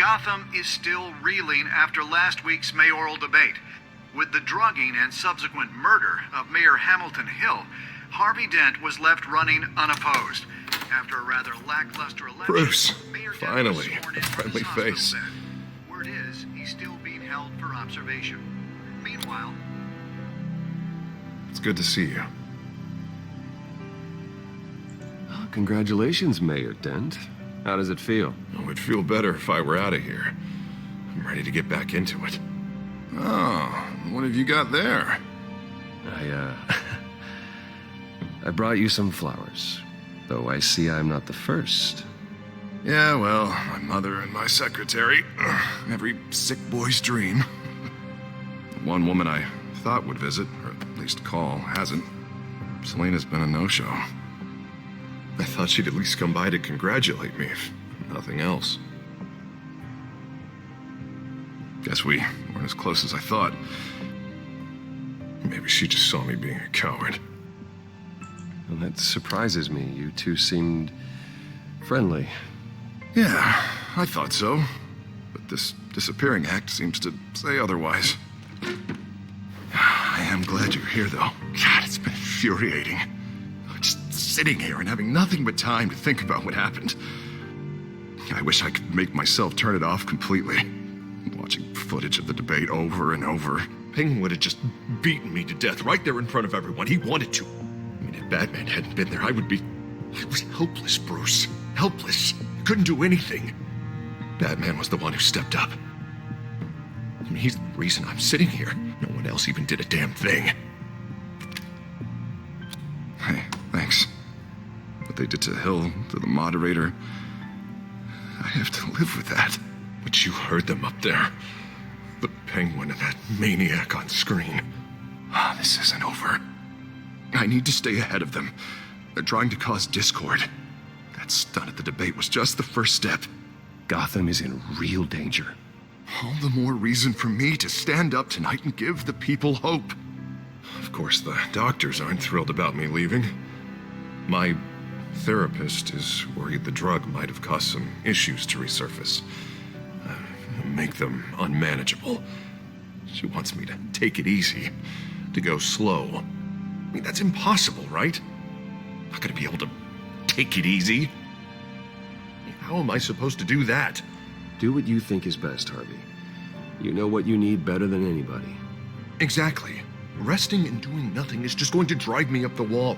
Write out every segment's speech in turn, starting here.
Gotham is still reeling after last week's mayoral debate. With the drugging and subsequent murder of Mayor Hamilton Hill, Harvey Dent was left running unopposed. After a rather lackluster election, Bruce, Mayor Dent finally, was sworn in a from friendly his hospital face. bed. Word is, he's still being held for observation. Meanwhile, It's good to see you. Oh, congratulations, Mayor Dent. How does it feel? It would feel better if I were out of here. I'm ready to get back into it. Oh, what have you got there? I brought you some flowers. Though I see I'm not the first. Yeah, well, my mother and my secretary. Every sick boy's dream. The one woman I thought would visit, or at least call, hasn't. Selena's been a no-show. I thought she'd at least come by to congratulate me, if nothing else. Guess we weren't as close as I thought. Maybe she just saw me being a coward. Well, that surprises me. You two seemed friendly. Yeah, I thought so. But this disappearing act seems to say otherwise. I am glad you're here, though. God, it's been infuriating. Just sitting here and having nothing but time to think about what happened. I wish I could make myself turn it off completely. Watching footage of the debate over and over. Penguin would have just beaten me to death right there in front of everyone. He wanted to. I mean, if Batman hadn't been there, I was helpless, Bruce. Helpless. Couldn't do anything. Batman was the one who stepped up. I mean, he's the reason I'm sitting here. No one else even did a damn thing. Hey, thanks. What they did to Hill, to the moderator, I have to live with that. But you heard them up there. The Penguin and that maniac on screen. This isn't over. I need to stay ahead of them. They're trying to cause discord. That stunt at the debate was just the first step. Gotham is in real danger. All the more reason for me to stand up tonight and give the people hope. Of course, the doctors aren't thrilled about me leaving. My therapist is worried the drug might have caused some issues to resurface. Make them unmanageable. She wants me to take it easy, to go slow. I mean, that's impossible, right? I'm not gonna be able to take it easy. How am I supposed to do that? Do what you think is best, Harvey. You know what you need better than anybody. Exactly. Resting and doing nothing is just going to drive me up the wall.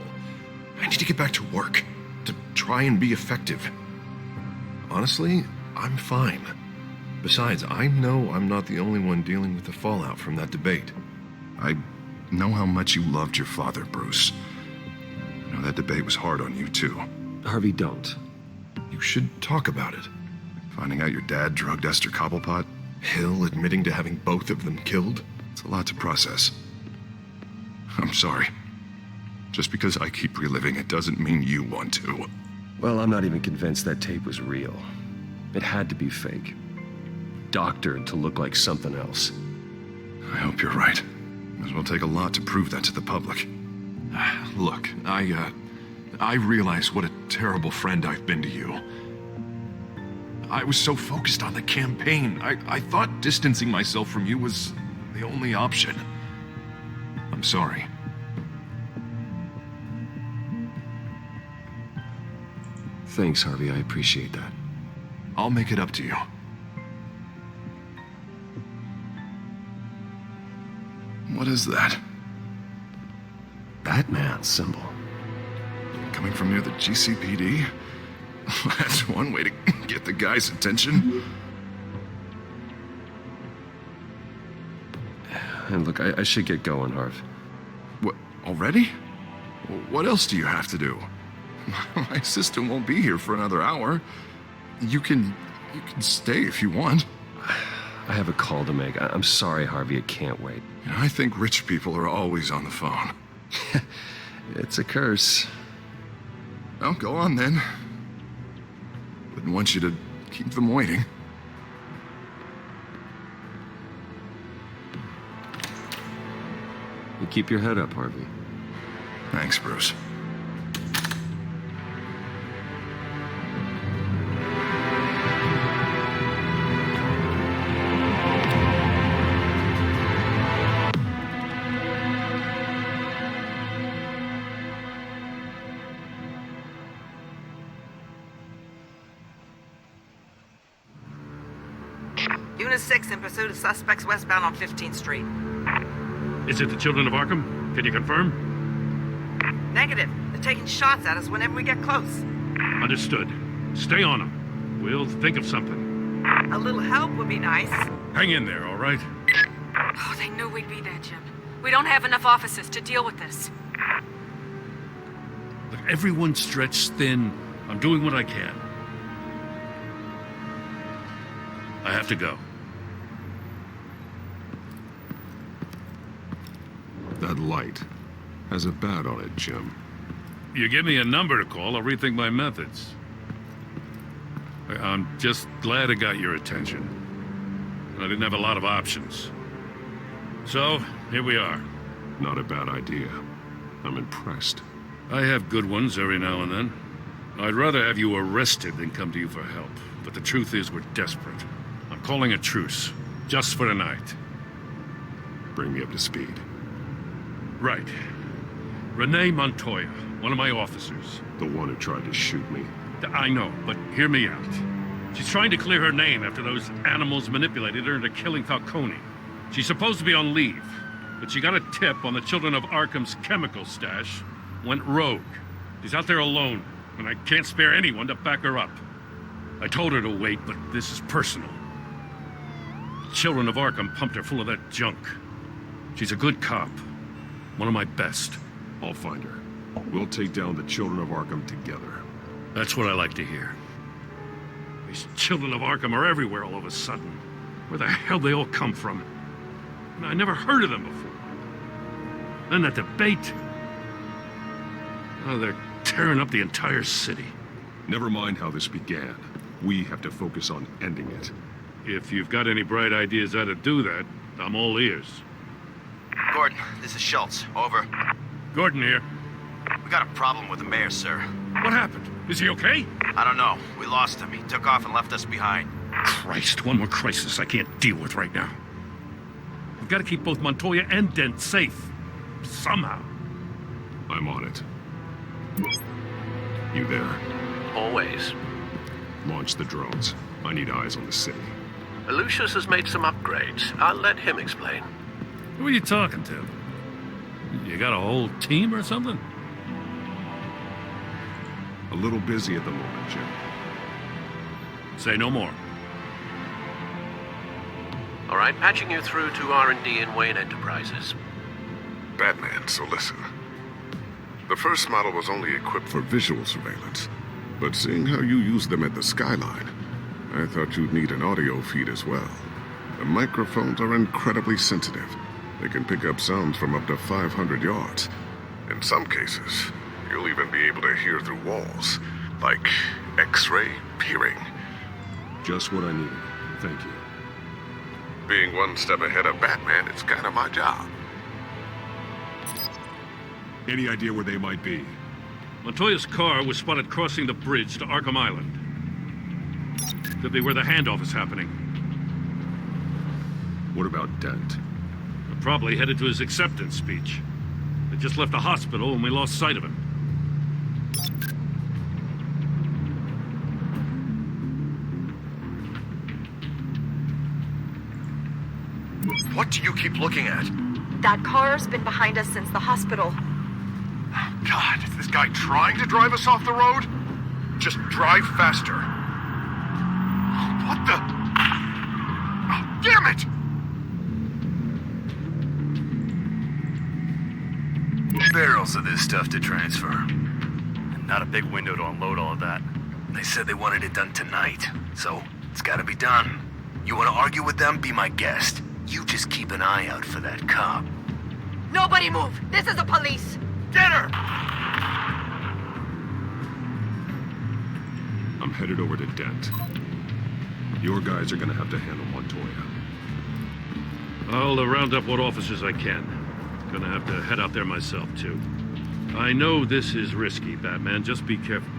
I need to get back to work, to try and be effective. Honestly, I'm fine. Besides, I know I'm not the only one dealing with the fallout from that debate. I know how much you loved your father, Bruce. I know that debate was hard on you, too. Harvey, don't. You should talk about it. Finding out your dad drugged Esther Cobblepot, Hill admitting to having both of them killed. It's a lot to process. I'm sorry. Just because I keep reliving it doesn't mean you want to. Well, I'm not even convinced that tape was real. It had to be fake. Doctored to look like something else. I hope you're right. It will take a lot to prove that to the public. Look, I realize what a terrible friend I've been to you. I was so focused on the campaign. I thought distancing myself from you was the only option. I'm sorry. Thanks, Harvey. I appreciate that. I'll make it up to you. What is that? Batman symbol. Coming from near the GCPD? That's one way to get the guy's attention. And look, I should get going, Harv. What, already? What else do you have to do? My assistant won't be here for another hour. You can stay if you want. I have a call to make. I'm sorry, Harvey. It can't wait. You know, I think rich people are always on the phone. It's a curse. Well, go on then. Wouldn't want you to keep them waiting. You keep your head up, Harvey. Thanks, Bruce. Unit 6 in pursuit of suspects westbound on 15th Street. Is it the Children of Arkham? Can you confirm? Negative. They're taking shots at us whenever we get close. Understood. Stay on them. We'll think of something. A little help would be nice. Hang in there, all right? Oh, they knew we'd be there, Jim. We don't have enough officers to deal with this. Look, everyone's stretched thin. I'm doing what I can. I have to go. That light has a bat on it, Jim. You give me a number to call, I'll rethink my methods. I'm just glad it got your attention. I didn't have a lot of options. So, here we are. Not a bad idea. I'm impressed. I have good ones every now and then. I'd rather have you arrested than come to you for help. But the truth is, we're desperate. I'm calling a truce, just for tonight. Bring me up to speed. Right. Renee Montoya, one of my officers. The one who tried to shoot me. I know, but hear me out. She's trying to clear her name after those animals manipulated her into killing Falcone. She's supposed to be on leave, but she got a tip on the Children of Arkham's chemical stash, went rogue. She's out there alone, and I can't spare anyone to back her up. I told her to wait, but this is personal. The Children of Arkham pumped her full of that junk. She's a good cop. One of my best. I'll find her. We'll take down the Children of Arkham together. That's what I like to hear. These Children of Arkham are everywhere all of a sudden. Where the hell they all come from? And I never heard of them before. Then that debate. Oh, they're tearing up the entire city. Never mind how this began. We have to focus on ending it. If you've got any bright ideas how to do that, I'm all ears. Gordon, this is Schultz. Over. Gordon here. We got a problem with the mayor, sir. What happened? Is he okay? I don't know. We lost him. He took off and left us behind. Christ, one more crisis I can't deal with right now. We've got to keep both Montoya and Dent safe. Somehow. I'm on it. You there? Always. Launch the drones. I need eyes on the city. Lucius has made some upgrades. I'll let him explain. Who are you talking to? You got a whole team or something? A little busy at the moment, Jim. Say no more. All right, patching you through to R&D in Wayne Enterprises. Batman, so listen. The first model was only equipped for visual surveillance, but seeing how you use them at the Skyline, I thought you'd need an audio feed as well. The microphones are incredibly sensitive. They can pick up sounds from up to 500 yards. In some cases, you'll even be able to hear through walls, like X-ray peering. Just what I needed. Thank you. Being one step ahead of Batman, it's kind of my job. Any idea where they might be? Montoya's car was spotted crossing the bridge to Arkham Island. Could be where the handoff is happening. What about Dent? They're probably headed to his acceptance speech. They just left the hospital and we lost sight of him. What do you keep looking at? That car's been behind us since the hospital. God, is this guy trying to drive us off the road? Just drive faster. What the? Oh, damn it! Barrels of this stuff to transfer. And not a big window to unload all of that. They said they wanted it done tonight, so it's gotta be done. You wanna argue with them? Be my guest. You just keep an eye out for that cop. Nobody move! This is the police! Get her! I'm headed over to Dent. Your guys are gonna have to handle Montoya. I'll round up what officers I can. Gonna have to head out there myself, too. I know this is risky, Batman. Just be careful.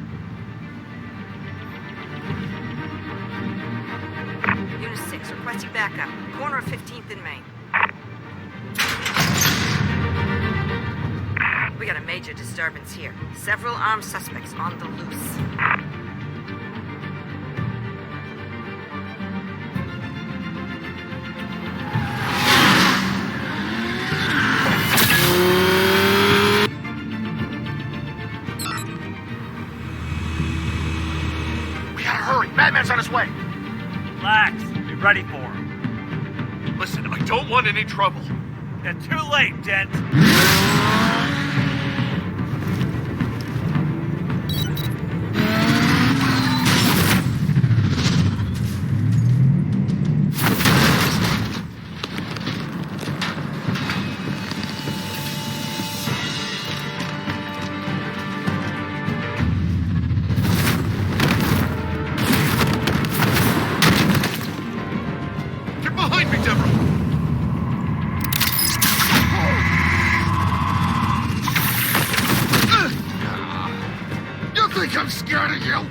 Unit 6, requesting backup. Corner of 15th and Main. We got a major disturbance here. Several armed suspects on the loose. this way. Relax. Be ready for him. Listen, I don't want any trouble. You're too late, Dent. Get behind me, Deborah! You think I'm scared of you?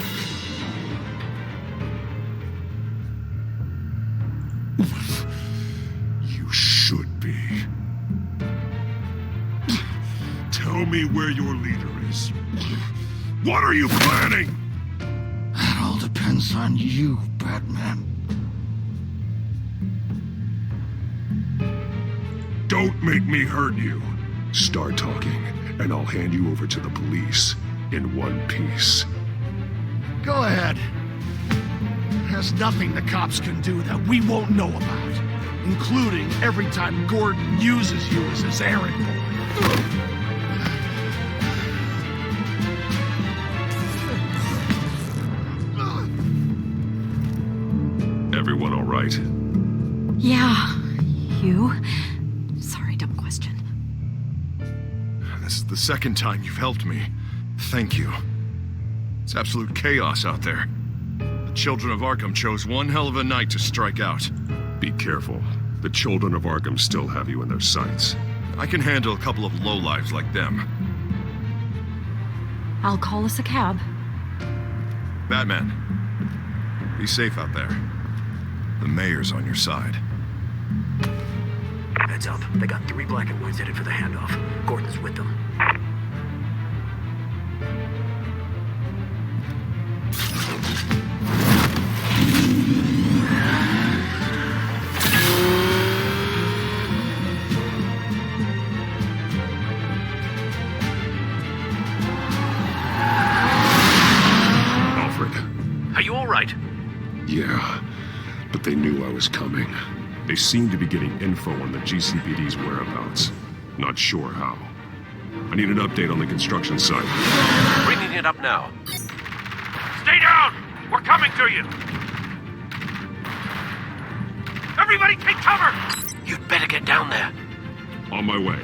You should be. Tell me where your leader is. What are you planning? That all depends on you, Batman. Don't make me hurt you. Start talking, and I'll hand you over to the police in one piece. Go ahead. There's nothing the cops can do that we won't know about, including every time Gordon uses you as his errand boy. Everyone all right? Yeah. You? Sorry, dumb question. This is the second time you've helped me. Thank you. It's absolute chaos out there. The children of Arkham chose one hell of a night to strike out. Be careful. The children of Arkham still have you in their sights. I can handle a couple of lowlives like them. I'll call us a cab. Batman, be safe out there. The mayor's on your side. Heads up. They got 3 black and whites headed for the handoff. Gordon's with them. Alfred. Are you all right? Yeah, but they knew I was coming. They seem to be getting info on the GCPD's whereabouts. Not sure how. I need an update on the construction site. Bringing it up now. Stay down! We're coming to you! Everybody take cover! You'd better get down there. On my way.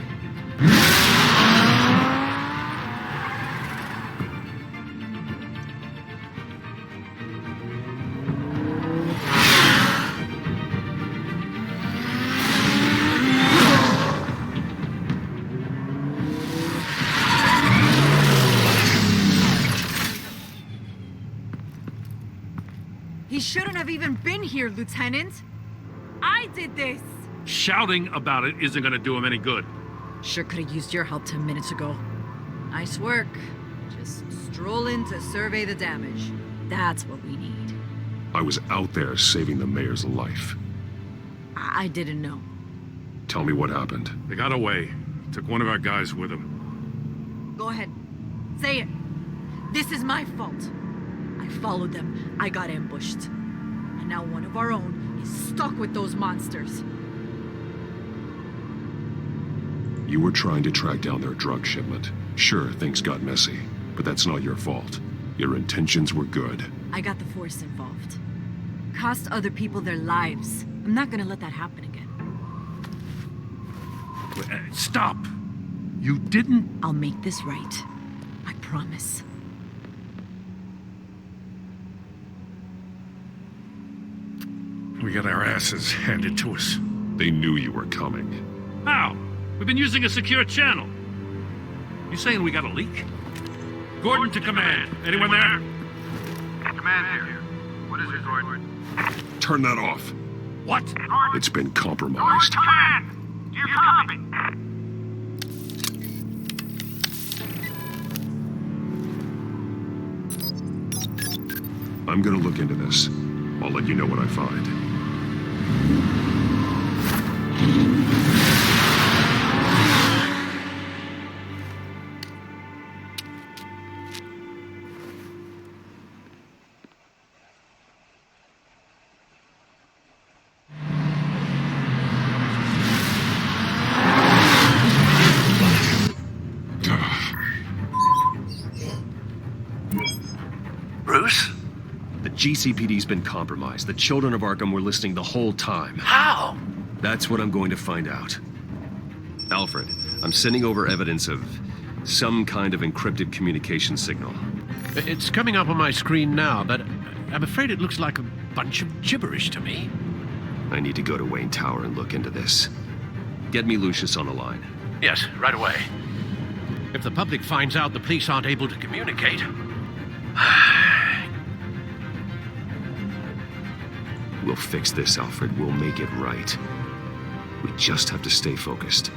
He shouldn't have even been here, Lieutenant. I did this. Shouting about it isn't gonna do him any good. Sure could have used your help 10 minutes ago. Nice work. Just stroll in to survey the damage. That's what we need. I was out there saving the mayor's life. I didn't know. Tell me what happened. They got away. Took one of our guys with them. Go ahead. Say it. This is my fault. I followed them. I got ambushed. And now one of our own is stuck with those monsters. You were trying to track down their drug shipment. Sure, things got messy, but that's not your fault. Your intentions were good. I got the Force involved. Cost other people their lives. I'm not gonna let that happen again. Stop! You didn't... I'll make this right. I promise. We got our asses handed to us. They knew you were coming. How? We've been using a secure channel. You saying we got a leak? Gordon to command. Anyone there? Command here. What is it, Gordon? Turn that off. What? It's been compromised. Command! Do you copy? I'm gonna look into this. I'll let you know what I find. Bruce? The GCPD's been compromised. The children of Arkham were listening the whole time. How? That's what I'm going to find out. Alfred, I'm sending over evidence of some kind of encrypted communication signal. It's coming up on my screen now, but I'm afraid it looks like a bunch of gibberish to me. I need to go to Wayne Tower and look into this. Get me Lucius on the line. Yes, right away. If the public finds out the police aren't able to communicate... We'll fix this, Alfred. We'll make it right. We just have to stay focused.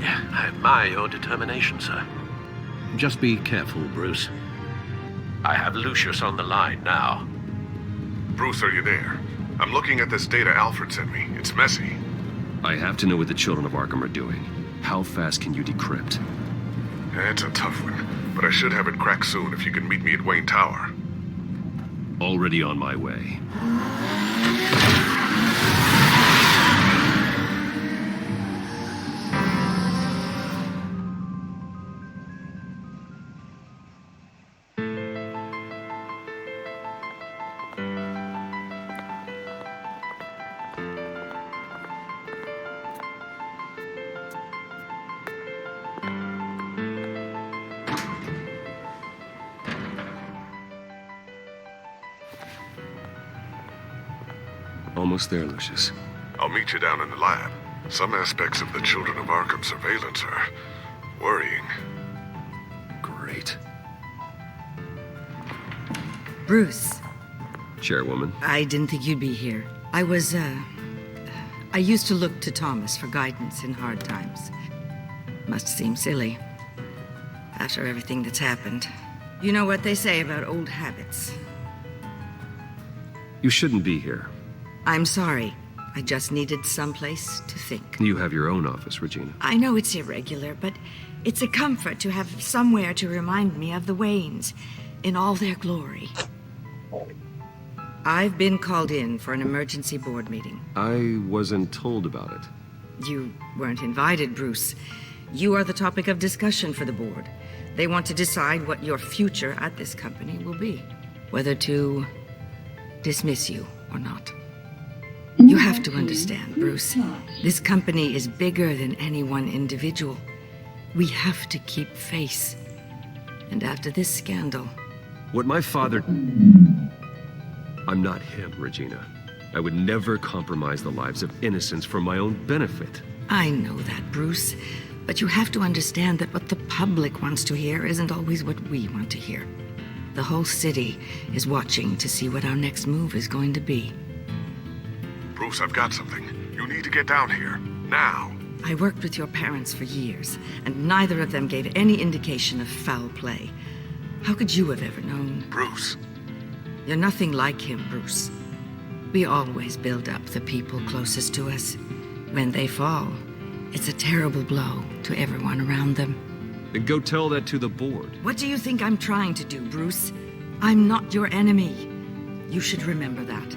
Yeah, I admire your determination, sir. Just be careful, Bruce. I have Lucius on the line now. Bruce, are you there? I'm looking at this data Alfred sent me. It's messy. I have to know what the children of Arkham are doing. How fast can you decrypt? It's a tough one, but I should have it cracked soon if you can meet me at Wayne Tower. Already on my way. Almost there, Lucius. I'll meet you down in the lab. Some aspects of the Children of Arkham surveillance are worrying. Great. Bruce. Chairwoman. I didn't think you'd be here. I used to look to Thomas for guidance in hard times. Must seem silly. After everything that's happened. You know what they say about old habits. You shouldn't be here. I'm sorry. I just needed someplace to think. You have your own office, Regina. I know it's irregular, but it's a comfort to have somewhere to remind me of the Waynes in all their glory. I've been called in for an emergency board meeting. I wasn't told about it. You weren't invited, Bruce. You are the topic of discussion for the board. They want to decide what your future at this company will be. Whether to dismiss you or not. You have to understand, Bruce. This company is bigger than any one individual. We have to keep face. And after this scandal... What my father... I'm not him, Regina. I would never compromise the lives of innocents for my own benefit. I know that, Bruce. But you have to understand that what the public wants to hear isn't always what we want to hear. The whole city is watching to see what our next move is going to be. Bruce, I've got something. You need to get down here. Now. I worked with your parents for years, and neither of them gave any indication of foul play. How could you have ever known? Bruce. You're nothing like him, Bruce. We always build up the people closest to us. When they fall, it's a terrible blow to everyone around them. Then go tell that to the board. What do you think I'm trying to do, Bruce? I'm not your enemy. You should remember that.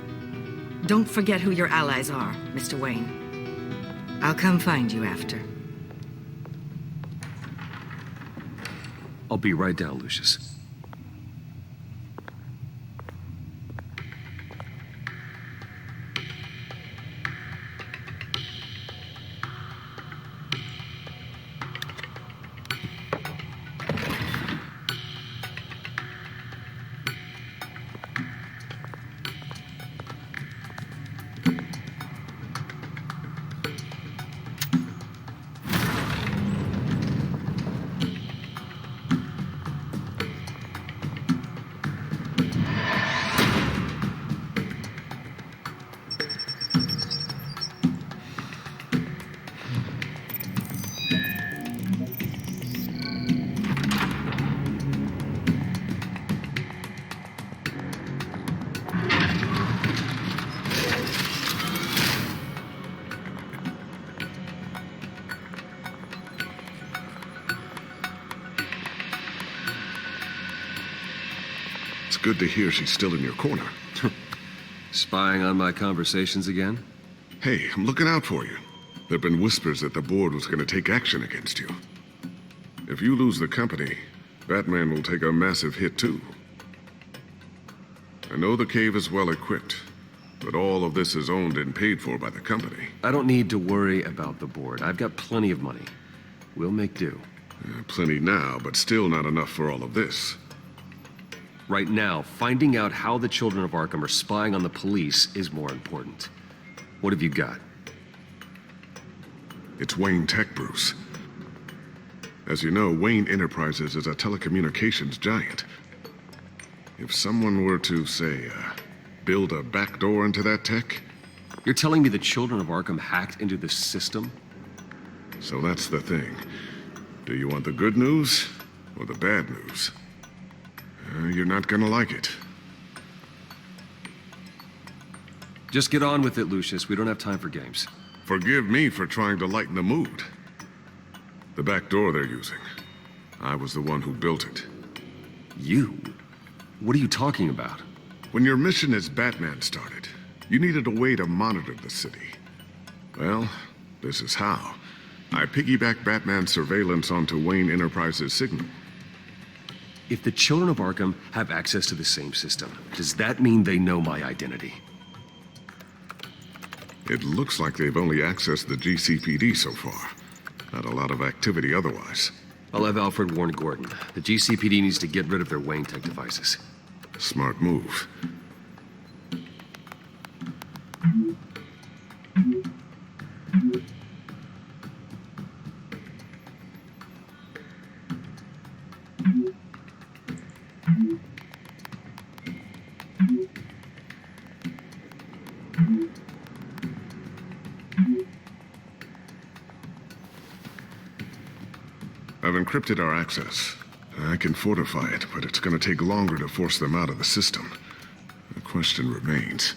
Don't forget who your allies are, Mr. Wayne. I'll come find you after. I'll be right down, Lucius. It's good to hear she's still in your corner. Spying on my conversations again? Hey, I'm looking out for you. There've been whispers that the board was going to take action against you. If you lose the company, Batman will take a massive hit too. I know the cave is well equipped, but all of this is owned and paid for by the company. I don't need to worry about the board. I've got plenty of money. We'll make do. Plenty now, but still not enough for all of this. Right now, finding out how the Children of Arkham are spying on the police is more important. What have you got? It's Wayne Tech, Bruce. As you know, Wayne Enterprises is a telecommunications giant. If someone were to, say, build a backdoor into that tech... You're telling me the Children of Arkham hacked into the system? So that's the thing. Do you want the good news or the bad news? You're not gonna like it. Just get on with it, Lucius. We don't have time for games. Forgive me for trying to lighten the mood. The back door they're using. I was the one who built it. You? What are you talking about? When your mission as Batman started, you needed a way to monitor the city. Well, this is how. I piggybacked Batman's surveillance onto Wayne Enterprises' signal. If the Children of Arkham have access to the same system, does that mean they know my identity? It looks like they've only accessed the GCPD so far. Not a lot of activity otherwise. I'll have Alfred warn Gordon. The GCPD needs to get rid of their Wayne Tech devices. Smart move. I've encrypted our access. I can fortify it, but it's gonna take longer to force them out of the system. The question remains,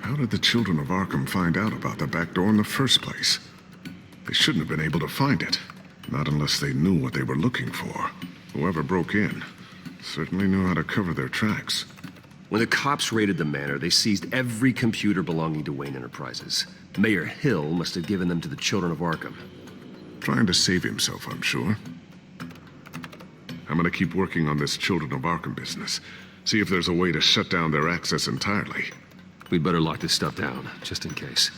how did the Children of Arkham find out about the back door in the first place? They shouldn't have been able to find it. Not unless they knew what they were looking for. Whoever broke in certainly knew how to cover their tracks. When the cops raided the manor, they seized every computer belonging to Wayne Enterprises. Mayor Hill must have given them to the Children of Arkham. Trying to save himself, I'm sure. I'm gonna keep working on this Children of Arkham business. See if there's a way to shut down their access entirely. We'd better lock this stuff down, just in case.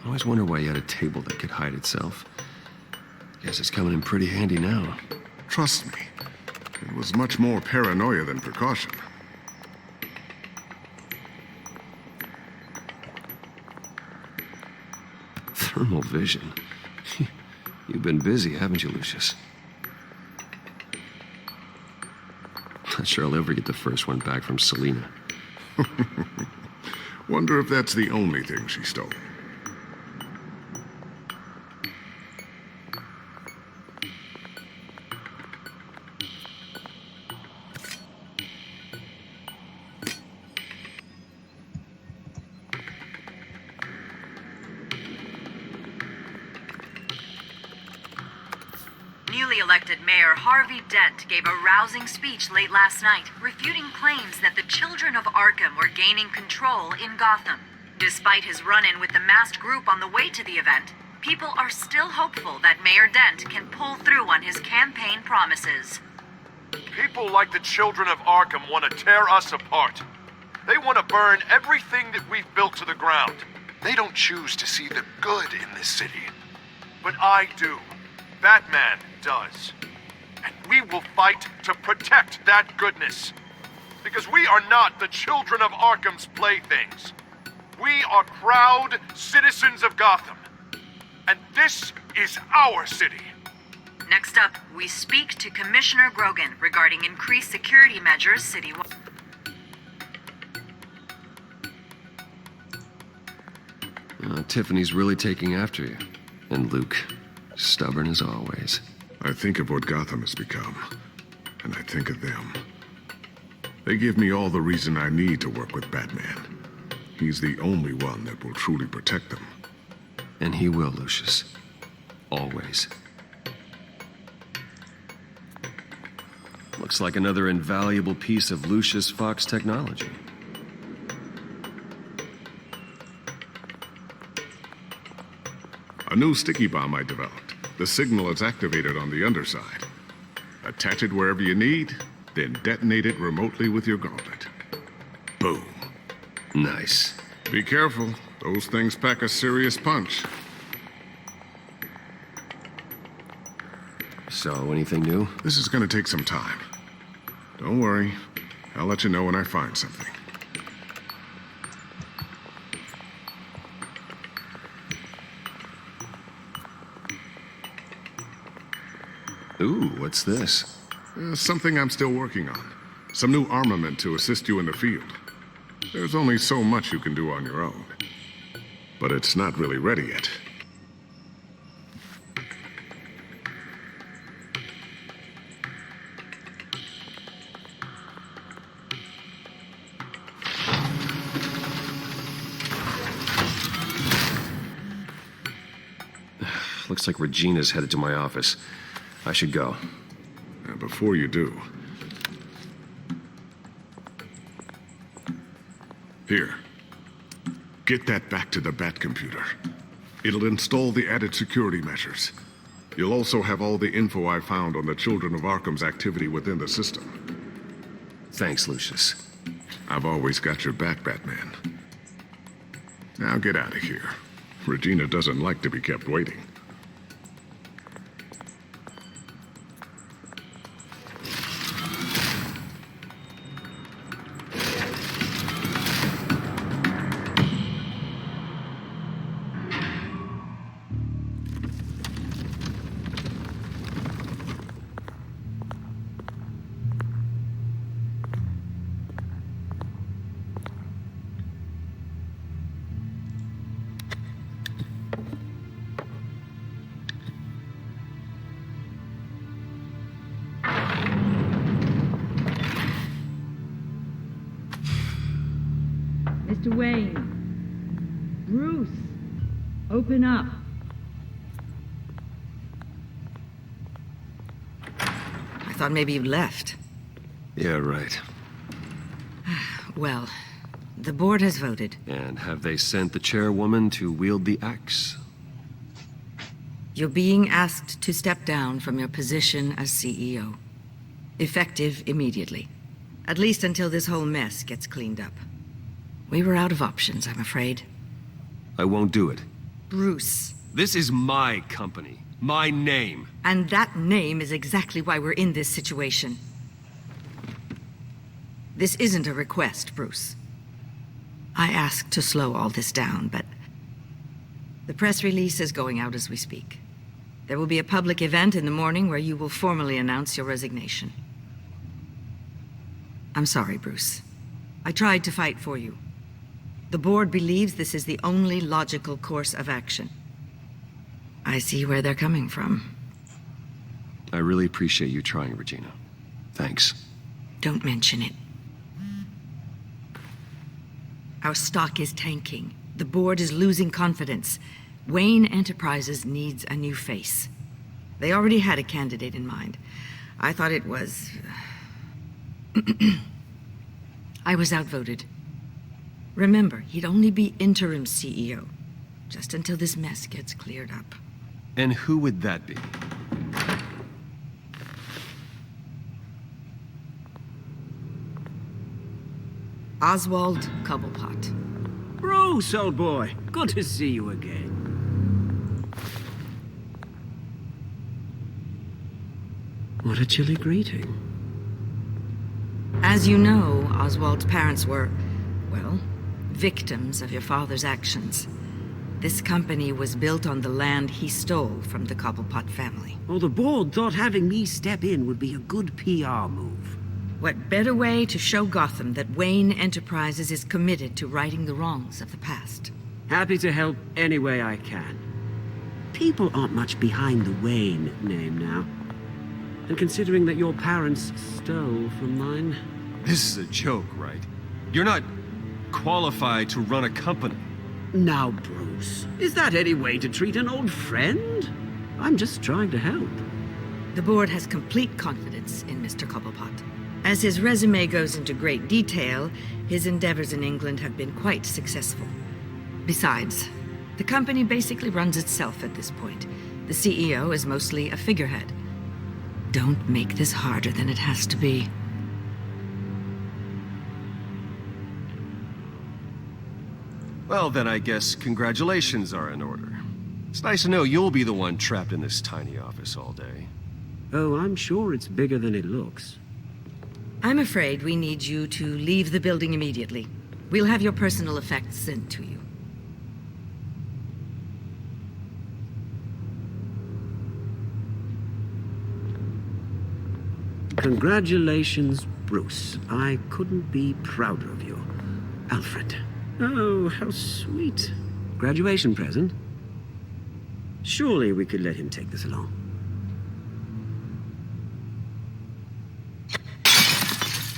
I always wonder why you had a table that could hide itself. Guess it's coming in pretty handy now. Trust me, it was much more paranoia than precaution. Thermal vision. You've been busy, haven't you, Lucius? Not sure I'll ever get the first one back from Selina. Wonder if that's the only thing she stole. Newly elected Mayor Harvey Dent gave a rousing speech late last night, refuting claims that the Children of Arkham were gaining control in Gotham. Despite his run-in with the masked group on the way to the event, people are still hopeful that Mayor Dent can pull through on his campaign promises. People like the Children of Arkham want to tear us apart. They want to burn everything that we've built to the ground. They don't choose to see the good in this city. But I do. Batman does. And we will fight to protect that goodness. Because we are not the Children of Arkham's playthings. We are proud citizens of Gotham. And this is our city. Next up, we speak to Commissioner Grogan regarding increased security measures citywide. Tiffany's really taking after you. And Luke, stubborn as always. I think of what Gotham has become, and I think of them. They give me all the reason I need to work with Batman. He's the only one that will truly protect them. And he will, Lucius. Always. Looks like another invaluable piece of Lucius Fox technology. A new sticky bomb I developed. The signal is activated on the underside. Attach it wherever you need, then detonate it remotely with your gauntlet. Boom. Nice. Be careful. Those things pack a serious punch. So, anything new? This is gonna take some time. Don't worry. I'll let you know when I find something. Ooh, what's this? Something I'm still working on. Some new armament to assist you in the field. There's only so much you can do on your own. But it's not really ready yet. Looks like Regina's headed to my office. I should go. And before you do... Here. Get that back to the Bat computer. It'll install the added security measures. You'll also have all the info I found on the Children of Arkham's activity within the system. Thanks, Lucius. I've always got your back, Batman. Now get out of here. Regina doesn't like to be kept waiting. Mr. Wayne. Bruce. Open up. I thought maybe you'd left. Yeah, right. Well, the board has voted. And have they sent the chairwoman to wield the axe? You're being asked to step down from your position as CEO. Effective immediately. At least until this whole mess gets cleaned up. We were out of options, I'm afraid. I won't do it. Bruce. This is my company. My name. And that name is exactly why we're in this situation. This isn't a request, Bruce. I asked to slow all this down, but the press release is going out as we speak. There will be a public event in the morning where you will formally announce your resignation. I'm sorry, Bruce. I tried to fight for you. The board believes this is the only logical course of action. I see where they're coming from. I really appreciate you trying, Regina. Thanks. Don't mention it. Our stock is tanking. The board is losing confidence. Wayne Enterprises needs a new face. They already had a candidate in mind. I thought it was... I was outvoted. Remember, he'd only be interim CEO, just until this mess gets cleared up. And who would that be? Oswald Cobblepot. Bruce, old boy. Good to see you again. What a chilly greeting. As you know, Oswald's parents were, well, victims of your father's actions. This company was built on the land he stole from the Cobblepot family. Well, the board thought having me step in would be a good PR move. What better way to show Gotham that Wayne Enterprises is committed to righting the wrongs of the past? Happy to help any way I can. People aren't much behind the Wayne name now. And considering that your parents stole from mine... This is a joke, right? You're not qualified to run a company. Now, Bruce, is that any way to treat an old friend? I'm just trying to help. The board has complete confidence in Mr. Cobblepot. As his resume goes into great detail, his endeavors in England have been quite successful. Besides, The company basically runs itself at this point. The CEO is mostly a figurehead. Don't make this harder than it has to be. Well, then I guess congratulations are in order. It's nice to know you'll be the one trapped in this tiny office all day. Oh, I'm sure it's bigger than it looks. I'm afraid we need you to leave the building immediately. We'll have your personal effects sent to you. Congratulations, Bruce. I couldn't be prouder of you. Alfred. Oh, how sweet. Graduation present? Surely we could let him take this along.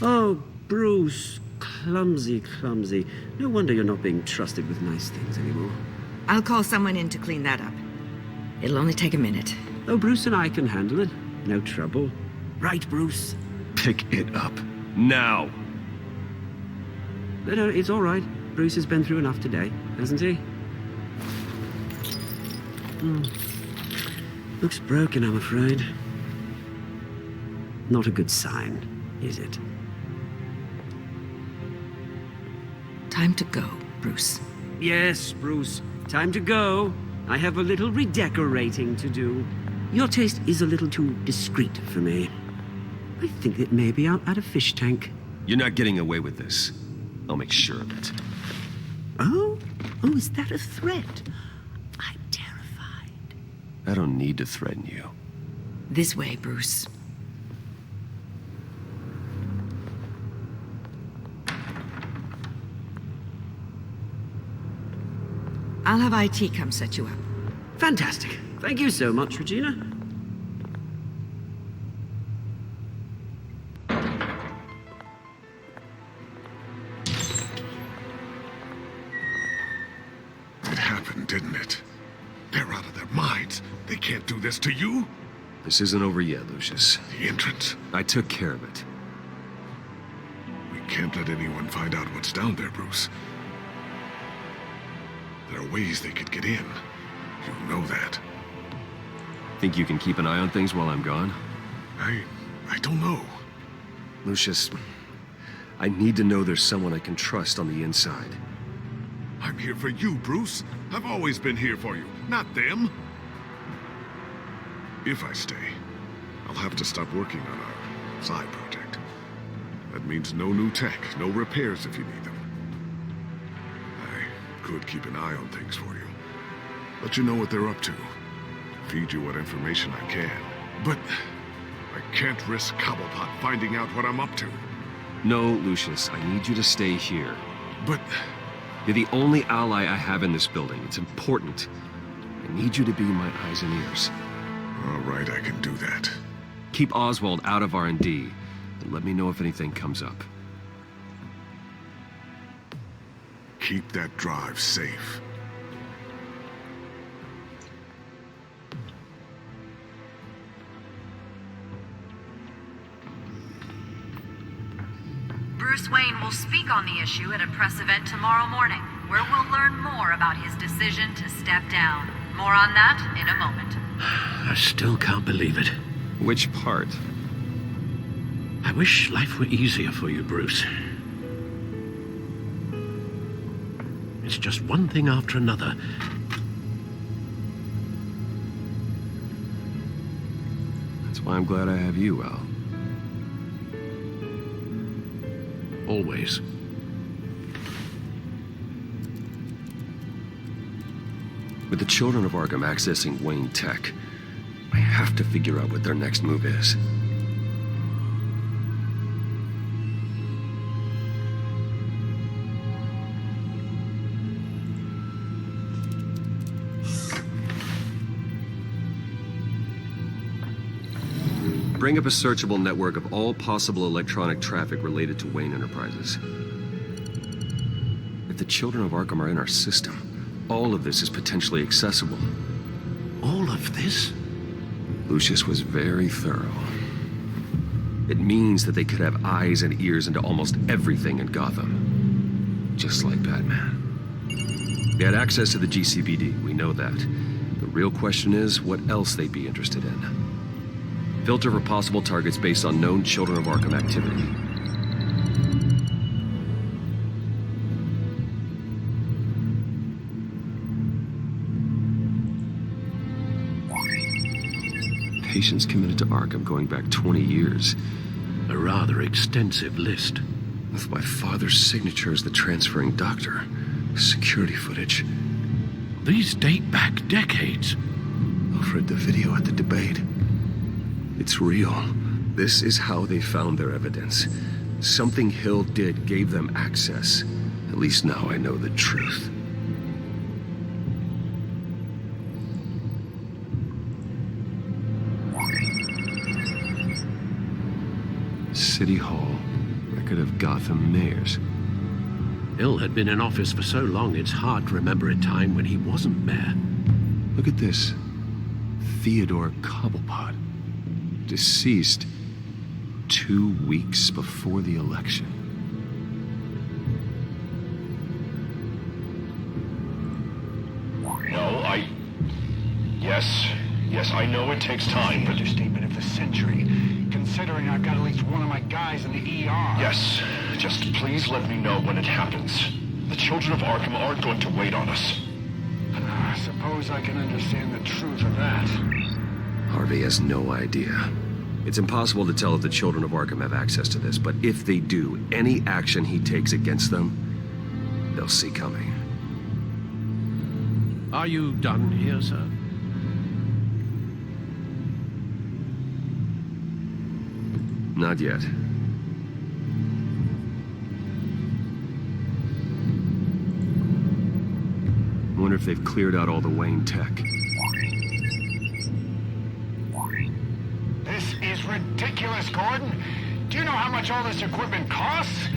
Oh, Bruce. Clumsy, clumsy. No wonder you're not being trusted with nice things anymore. I'll call someone in to clean that up. It'll only take a minute. Oh, Bruce and I can handle it. No trouble. Right, Bruce? Pick it up. Now! No, it's all right. Bruce has been through enough today, hasn't he? Looks broken, I'm afraid. Not a good sign, is it? Time to go, Bruce. Yes, Bruce. Time to go. I have a little redecorating to do. Your taste is a little too discreet for me. I think that maybe I'll add a fish tank. You're not getting away with this. I'll make sure of it. Oh? Oh, is that a threat? I'm terrified. I don't need to threaten you. This way, Bruce. I'll have IT come set you up. Fantastic. Thank you so much, Regina. It happened, didn't it? They're out of their minds. They can't do this to you. This isn't over yet, Lucius. The entrance. I took care of it. We can't let anyone find out what's down there, Bruce. There are ways they could get in. You know that. Think you can keep an eye on things while I'm gone? I don't know. Lucius, I need to know there's someone I can trust on the inside. I'm here for you, Bruce. I've always been here for you, not them. If I stay, I'll have to stop working on our side project. That means no new tech, no repairs if you need them. I could keep an eye on things for you. Let you know what they're up to. Feed you what information I can. But I can't risk Cobblepot finding out what I'm up to. No, Lucius, I need you to stay here. But you're the only ally I have in this building. It's important. I need you to be my eyes and ears. All right, I can do that. Keep Oswald out of R&D, and let me know if anything comes up. Keep that drive safe. Bruce Wayne will speak on the issue at a press event tomorrow morning, where we'll learn more about his decision to step down. More on that in a moment. I still can't believe it. Which part? I wish life were easier for you, Bruce. It's just one thing after another. That's why I'm glad I have you, Al. Always. With the children of Arkham accessing Wayne Tech, I have to figure out what their next move is. Bring up a searchable network of all possible electronic traffic related to Wayne Enterprises. If the children of Arkham are in our system, all of this is potentially accessible. All of this? Lucius was very thorough. It means that they could have eyes and ears into almost everything in Gotham. Just like Batman. They had access to the GCPD, we know that. The real question is, what else they'd be interested in. Filter for possible targets based on known Children of Arkham activity. Patients committed to Arkham going back 20 years. A rather extensive list. With my father's signature as the transferring doctor. Security footage. These date back decades. Alfred, the video at the debate. It's real. This is how they found their evidence. Something Hill did gave them access. At least now I know the truth. City Hall. Record of Gotham mayors. Hill had been in office for so long, it's hard to remember a time when he wasn't mayor. Look at this. Theodore Cobblepot. Deceased 2 weeks before the election. Yes, I know it takes time, but... Understatement of the century, considering I've got at least one of my guys in the ER. Yes, just please let me know when it happens. The Children of Arkham aren't going to wait on us. I suppose I can understand the truth of that. Harvey has no idea. It's impossible to tell if the Children of Arkham have access to this, but if they do, any action he takes against them, they'll see coming. Are you done here, sir? Not yet. Wonder if they've cleared out all the Wayne tech. This is ridiculous, Gordon. Do you know how much all this equipment costs?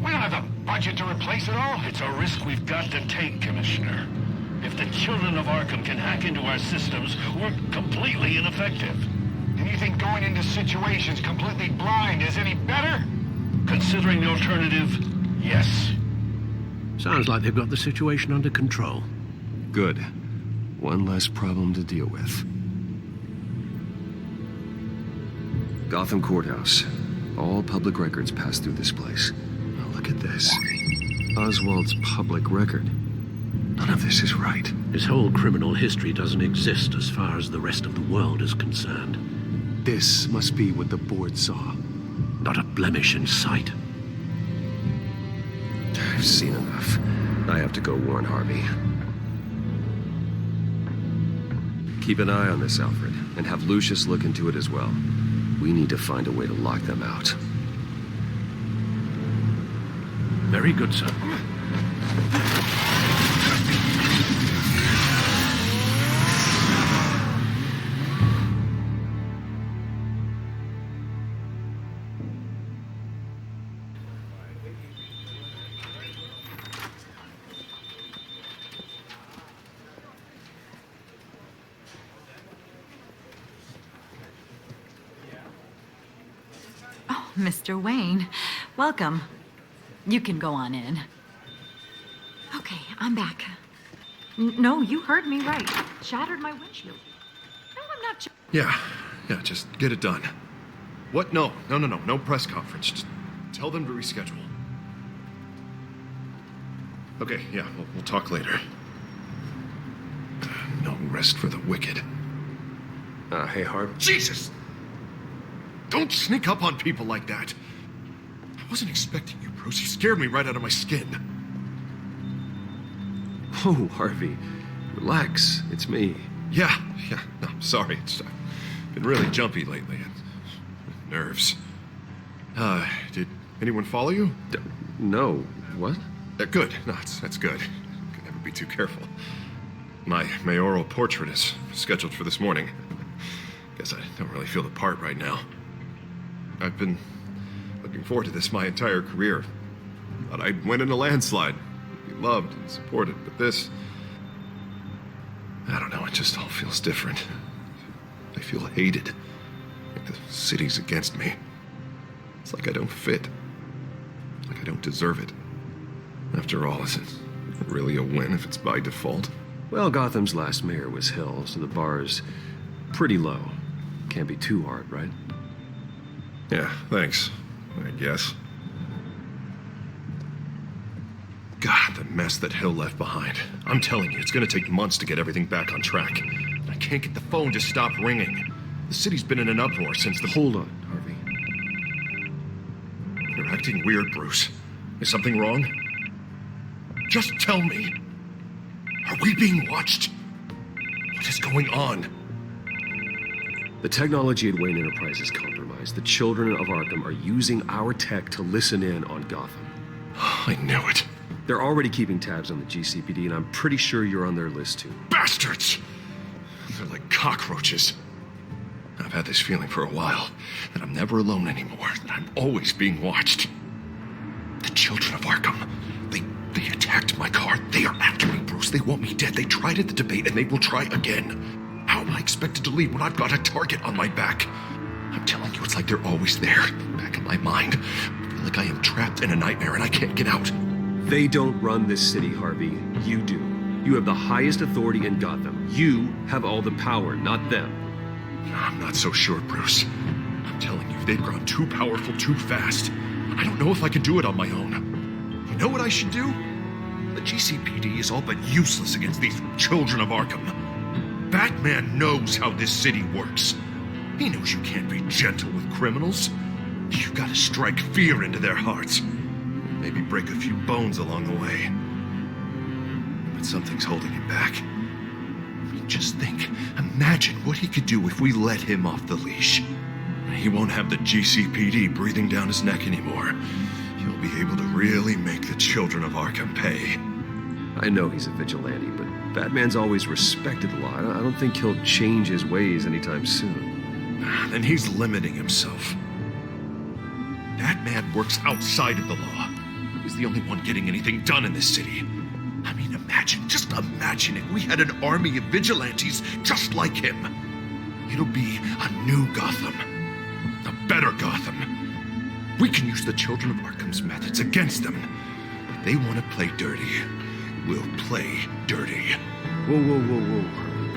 We don't have the budget to replace it all. It's a risk we've got to take, Commissioner. If the Children of Arkham can hack into our systems, we're completely ineffective. And you think going into situations completely blind is any better? Considering the alternative, yes. Sounds like they've got the situation under control. Good. One less problem to deal with. Gotham Courthouse. All public records pass through this place. Now look at this. Oswald's public record. None of this is right. His whole criminal history doesn't exist as far as the rest of the world is concerned. This must be what the board saw. Not a blemish in sight. I've seen enough. I have to go warn Harvey. Keep an eye on this, Alfred, and have Lucius look into it as well. We need to find a way to lock them out. Very good, sir. Mr. Wayne, welcome. You can go on in. Okay, I'm back. No, you heard me right. Shattered my windshield. No, I'm not... Yeah, just get it done. What? No press conference. Just tell them to reschedule. Okay, yeah, we'll talk later. No rest for the wicked. Hey, Harv. Jesus! Don't sneak up on people like that. I wasn't expecting you, Bruce. You scared me right out of my skin. Oh, Harvey. Relax. It's me. Yeah. No, I'm sorry. It's been really jumpy lately. Nerves. Did anyone follow you? No. What? Good. No, that's good. Could never be too careful. My mayoral portrait is scheduled for this morning. Guess I don't really feel the part right now. I've been looking forward to this my entire career. Thought I'd win in a landslide, be loved and supported, but this... I don't know, it just all feels different. I feel hated. Like the city's against me. It's like I don't fit. Like I don't deserve it. After all, is Really a win if it's by default? Well, Gotham's last mayor was Hill, so the bar's pretty low. Can't be too hard, right? Yeah, thanks. I guess. God, the mess that Hill left behind. I'm telling you, it's gonna take months to get everything back on track. I can't get the phone to stop ringing. The city's been in an uproar since the... Hold on, Harvey. You're acting weird, Bruce. Is something wrong? Just tell me. Are we being watched? What is going on? The technology at Wayne Enterprise is compromised. The children of Arkham are using our tech to listen in on Gotham. I knew it. They're already keeping tabs on the GCPD, and I'm pretty sure you're on their list too. Bastards! They're like cockroaches. I've had this feeling for a while, that I'm never alone anymore, that I'm always being watched. The children of Arkham, they attacked my car. They are after me, Bruce. They want me dead. They tried at the debate, and they will try again. How am I expected to leave when I've got a target on my back? I'm telling you, it's like they're always there, back in my mind. I feel like I am trapped in a nightmare and I can't get out. They don't run this city, Harvey. You do. You have the highest authority in Gotham. You have all the power, not them. I'm not so sure, Bruce. I'm telling you, they've grown too powerful too fast. I don't know if I can do it on my own. You know what I should do? The GCPD is all but useless against these children of Arkham. Batman knows how this city works. He knows you can't be gentle with criminals. You've got to strike fear into their hearts. Maybe break a few bones along the way. But something's holding him back. I mean, just think. Imagine what he could do if we let him off the leash. He won't have the GCPD breathing down his neck anymore. He'll be able to really make the children of Arkham pay. I know he's a vigilante, but Batman's always respected the law. I don't think he'll change his ways anytime soon. Then he's limiting himself. Batman works outside of the law. He's the only one getting anything done in this city. I mean, just imagine if we had an army of vigilantes just like him. It'll be a new Gotham. A better Gotham. We can use the children of Arkham's methods against them. If they want to play dirty, we'll play dirty. Whoa.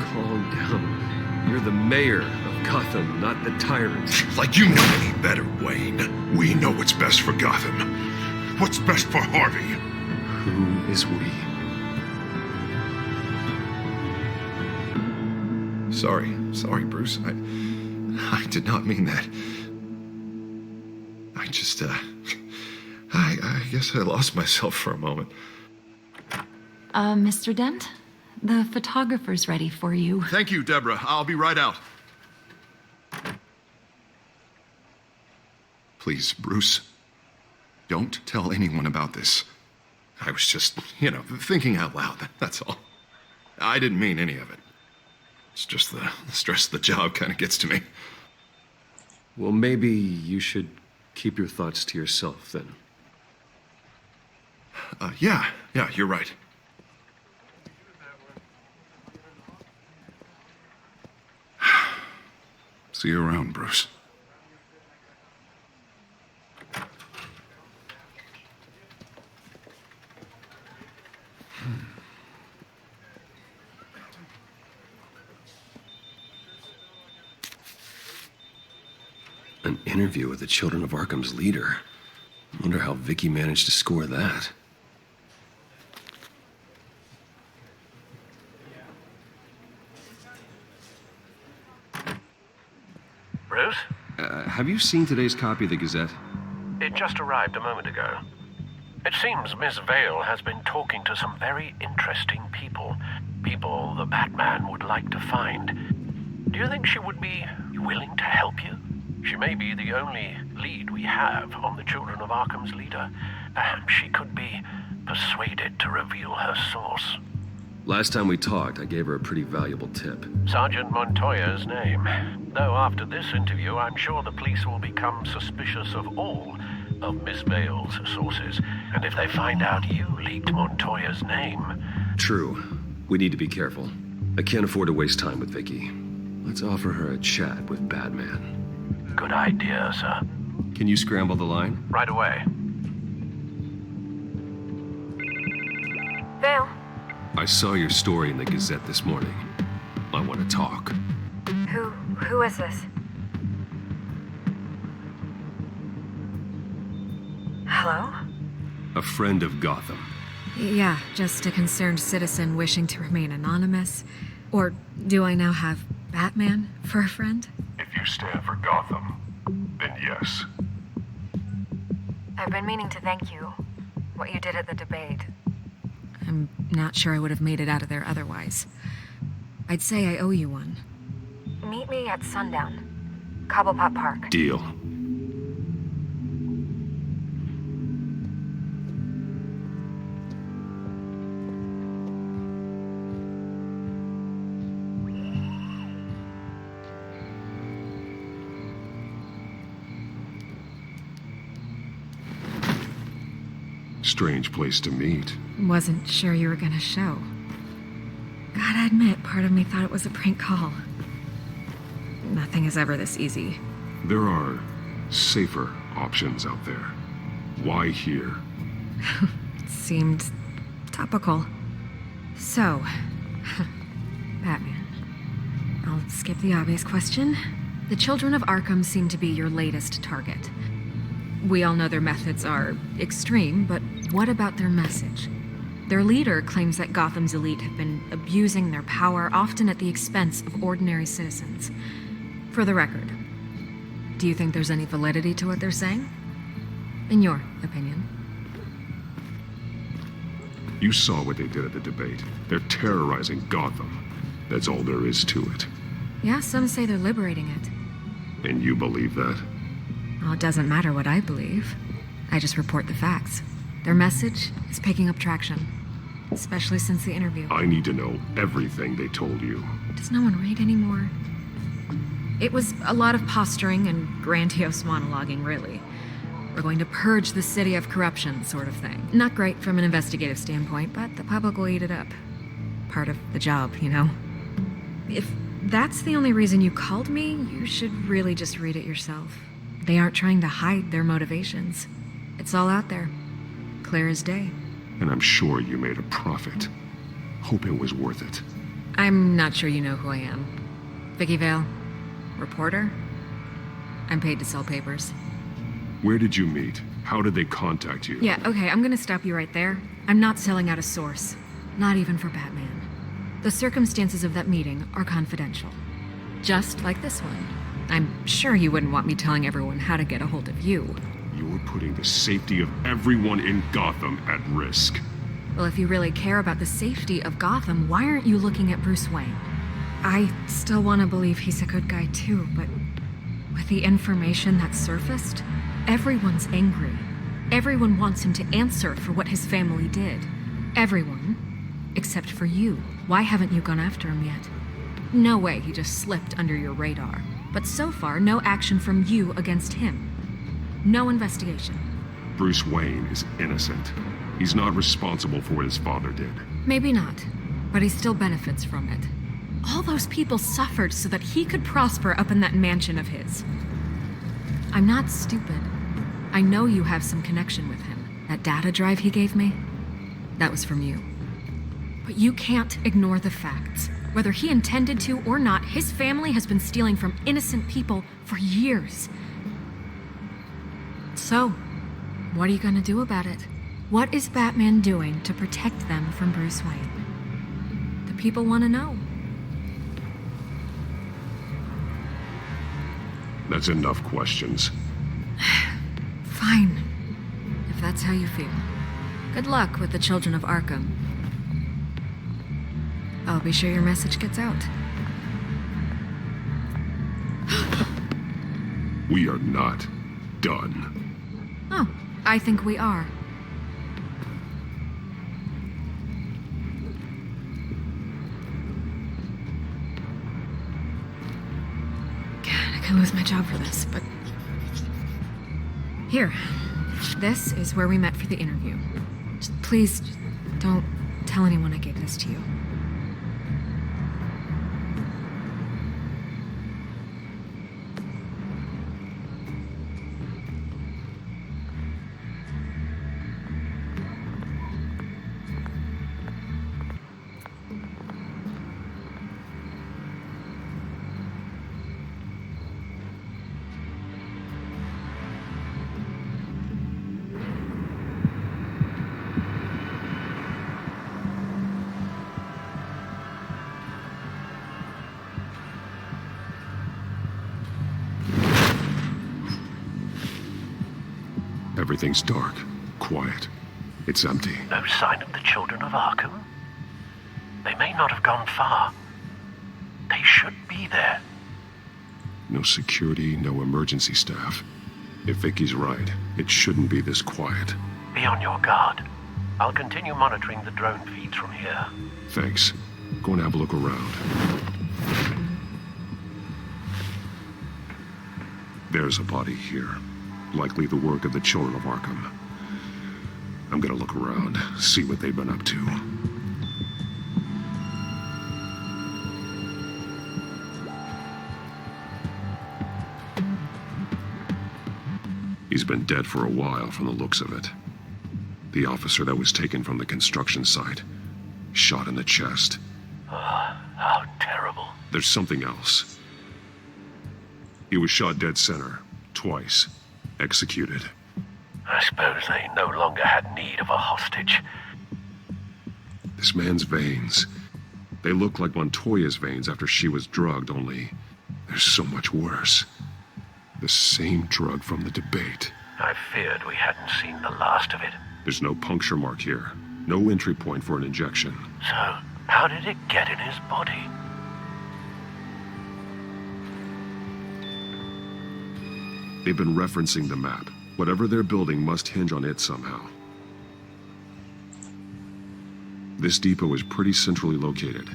Calm down. You're the mayor of Gotham, not the tyrant. Like you know any better, Wayne. We know what's best for Gotham. What's best for Harvey? Who is we? Sorry, Bruce. I did not mean that. I just, I guess I lost myself for a moment. Mr. Dent? The photographer's ready for you. Thank you, Deborah. I'll be right out. Please, Bruce, don't tell anyone about this. I was just, thinking out loud, that's all. I didn't mean any of it. It's just the stress of the job kind of gets to me. Well, maybe you should keep your thoughts to yourself, then. Yeah, you're right. See you around, Bruce. An interview with the Children of Arkham's leader. I wonder how Vicky managed to score that. Bruce? Have you seen today's copy of the Gazette? It just arrived a moment ago. It seems Miss Vale has been talking to some very interesting people. People the Batman would like to find. Do you think she would be willing to help you? She may be the only lead we have on the Children of Arkham's leader. Perhaps she could be persuaded to reveal her source. Last time we talked, I gave her a pretty valuable tip. Sergeant Montoya's name. Though after this interview, I'm sure the police will become suspicious of all of Miss Vale's sources. And if they find out you leaked Montoya's name... True. We need to be careful. I can't afford to waste time with Vicky. Let's offer her a chat with Batman. Good idea, sir. Can you scramble the line? Right away. Vale? I saw your story in the Gazette this morning. I want to talk. Who is this? Hello? A friend of Gotham. Yeah, just a concerned citizen wishing to remain anonymous. Or do I now have Batman for a friend? If you stand for Gotham, then yes. I've been meaning to thank you. What you did at the debate. I'm not sure I would have made it out of there otherwise. I'd say I owe you one. Meet me at sundown. Cobblepot Park. Deal. Strange place to meet. Wasn't sure you were gonna show. Gotta admit, part of me thought it was a prank call. Nothing is ever this easy. There are safer options out there. Why here? Seemed topical. So, Batman. I'll skip the obvious question. The children of Arkham seem to be your latest target. We all know their methods are extreme, but what about their message? Their leader claims that Gotham's elite have been abusing their power, often at the expense of ordinary citizens. For the record, do you think there's any validity to what they're saying? In your opinion? You saw what they did at the debate. They're terrorizing Gotham. That's all there is to it. Yeah, some say they're liberating it. And you believe that? Well, it doesn't matter what I believe. I just report the facts. Their message is picking up traction, especially since the interview. I need to know everything they told you. Does no one read anymore? It was a lot of posturing and grandiose monologuing, really. We're going to purge the city of corruption, sort of thing. Not great from an investigative standpoint, but the public will eat it up. Part of the job, you know? If that's the only reason you called me, you should really just read it yourself. They aren't trying to hide their motivations. It's all out there. Clear as day. And I'm sure you made a profit. Hope it was worth it. I'm not sure you know who I am. Vicky Vale. Reporter. I'm paid to sell papers. Where did you meet? How did they contact you? Yeah, okay, I'm gonna stop you right there. I'm not selling out a source. Not even for Batman. The circumstances of that meeting are confidential. Just like this one. I'm sure you wouldn't want me telling everyone how to get a hold of you. You're putting the safety of everyone in Gotham at risk. Well, if you really care about the safety of Gotham, why aren't you looking at Bruce Wayne? I still want to believe he's a good guy too, but with the information that surfaced, everyone's angry. Everyone wants him to answer for what his family did. Everyone, except for you. Why haven't you gone after him yet? No way he just slipped under your radar. But so far, no action from you against him. No investigation. Bruce Wayne is innocent. He's not responsible for what his father did. Maybe not, but he still benefits from it. All those people suffered so that he could prosper up in that mansion of his. I'm not stupid. I know you have some connection with him. That data drive he gave me, that was from you. But you can't ignore the facts. Whether he intended to or not, his family has been stealing from innocent people for years. So, what are you gonna do about it? What is Batman doing to protect them from Bruce Wayne? The people want to know. That's enough questions. Fine, if that's how you feel. Good luck with the children of Arkham. I'll be sure your message gets out. We are not done. Oh, I think we are. God, I could lose my job for this, but... Here. This is where we met for the interview. Just please, don't tell anyone I gave this to you. Everything's dark, quiet. It's empty. No sign of the children of Arkham? They may not have gone far. They should be there. No security, no emergency staff. If Vicky's right, it shouldn't be this quiet. Be on your guard. I'll continue monitoring the drone feeds from here. Thanks. Go and have a look around. There's a body here. Likely the work of the children of Arkham. I'm gonna look around, see what they've been up to. He's been dead for a while from the looks of it. The officer that was taken from the construction site. Shot in the chest. How terrible. There's something else. He was shot dead center, twice. Executed. I suppose they no longer had need of a hostage. This man's veins. They look like Montoya's veins after she was drugged, only they're so much worse. The same drug from the debate. I feared we hadn't seen the last of it. There's no puncture mark here. No entry point for an injection. So, how did it get in his body? They've been referencing the map. Whatever they're building must hinge on it somehow. This depot is pretty centrally located.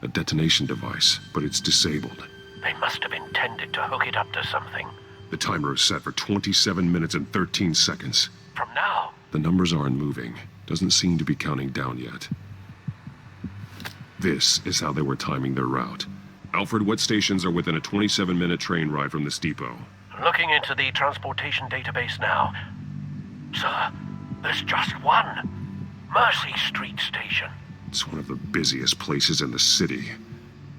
A detonation device, but it's disabled. They must have intended to hook it up to something. The timer is set for 27 minutes and 13 seconds. From now? The numbers aren't moving. Doesn't seem to be counting down yet. This is how they were timing their route. Alfred, what stations are within a 27-minute train ride from this depot? Looking into the transportation database now. Sir, there's just one. Mercy Street Station. It's one of the busiest places in the city.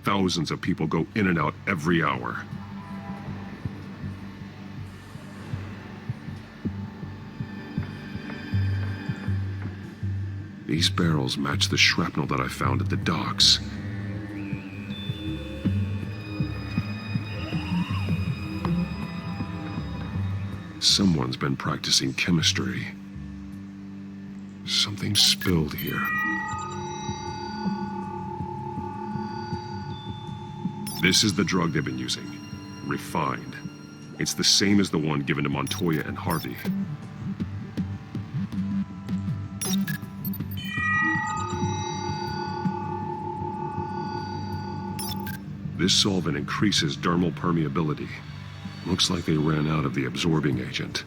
Thousands of people go in and out every hour. These barrels match the shrapnel that I found at the docks. Someone's been practicing chemistry. Something spilled here. This is the drug they've been using. Refined. It's the same as the one given to Montoya and Harvey. This solvent increases dermal permeability. Looks like they ran out of the absorbing agent.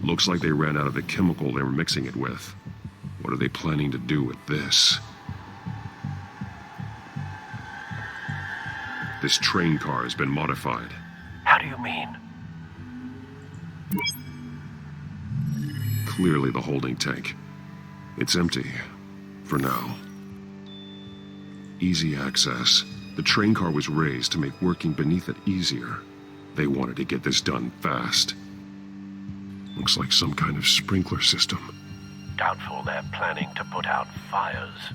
Looks like they ran out of the chemical they were mixing it with. What are they planning to do with this? This train car has been modified. How do you mean? Clearly the holding tank. It's empty. For now. Easy access. The train car was raised to make working beneath it easier. They wanted to get this done fast. Looks like some kind of sprinkler system. Doubtful they're planning to put out fires.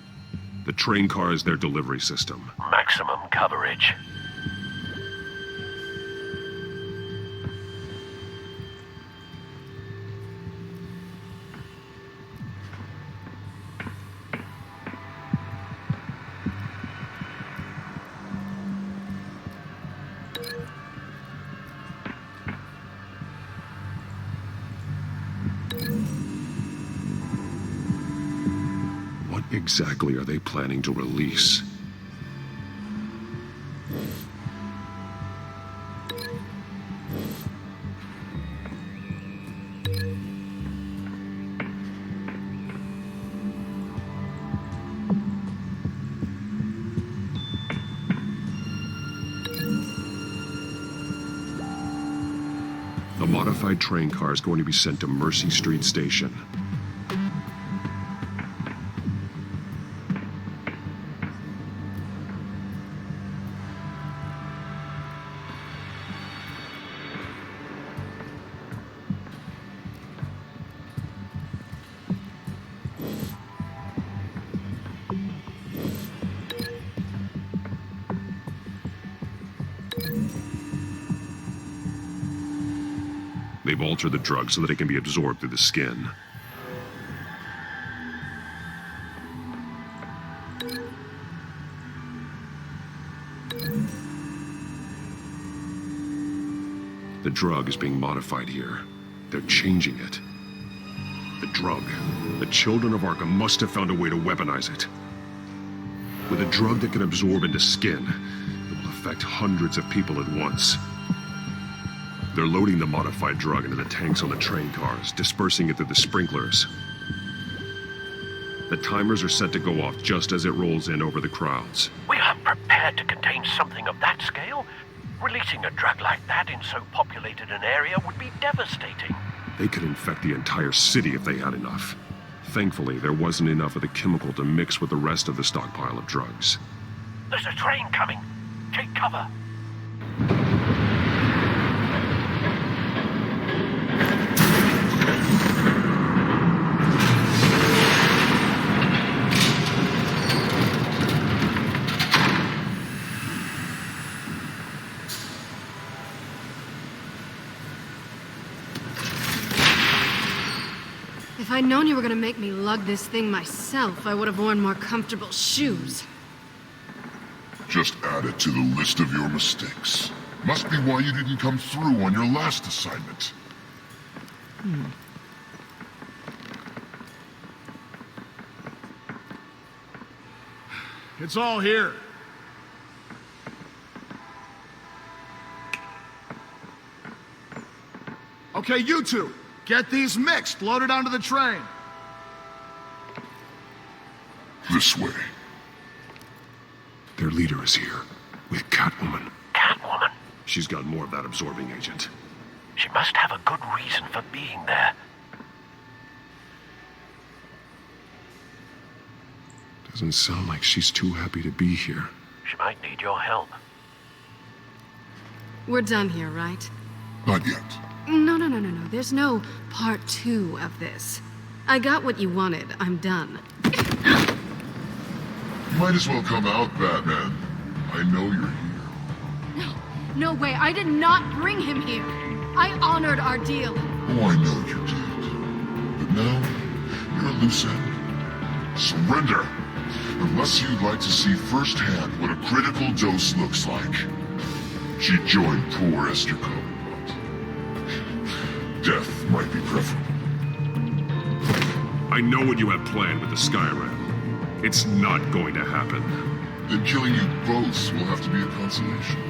The train car is their delivery system. Maximum coverage. What exactly are they planning to release? A modified train car is going to be sent to Mercy Street Station. They've altered the drug so that it can be absorbed through the skin. The drug is being modified here. They're changing it. The drug. The children of Arkham must have found a way to weaponize it. With a drug that can absorb into skin, it will affect hundreds of people at once. They're loading the modified drug into the tanks on the train cars, dispersing it through the sprinklers. The timers are set to go off just as it rolls in over the crowds. We aren't prepared to contain something of that scale. Releasing a drug like that in so populated an area would be devastating. They could infect the entire city if they had enough. Thankfully, there wasn't enough of the chemical to mix with the rest of the stockpile of drugs. There's a train coming. Take cover. If I'd known you were gonna make me lug this thing myself, I would have worn more comfortable shoes. Just add it to the list of your mistakes. Must be why you didn't come through on your last assignment. It's all here. Okay, you two, get these mixed, loaded onto the train. This way. Their leader is here, with Catwoman. Catwoman? She's got more of that absorbing agent. She must have a good reason for being there. Doesn't sound like she's too happy to be here. She might need your help. We're done here, right? Not yet. No. There's no part 2 of this. I got what you wanted. I'm done. You might as well come out, Batman. I know you're here. No way. I did not bring him here. I honored our deal. Oh, I know you did. But now, you're a loose end. Surrender! Unless you'd like to see firsthand what a critical dose looks like. She joined poor Esther Cohen. Death might be preferable. I know what you have planned with the Skyrim. It's not going to happen. Then killing you both will have to be a consolation.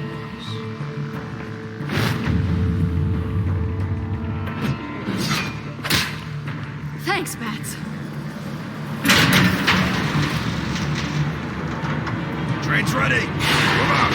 Thanks, Bats. Train's ready. Move out.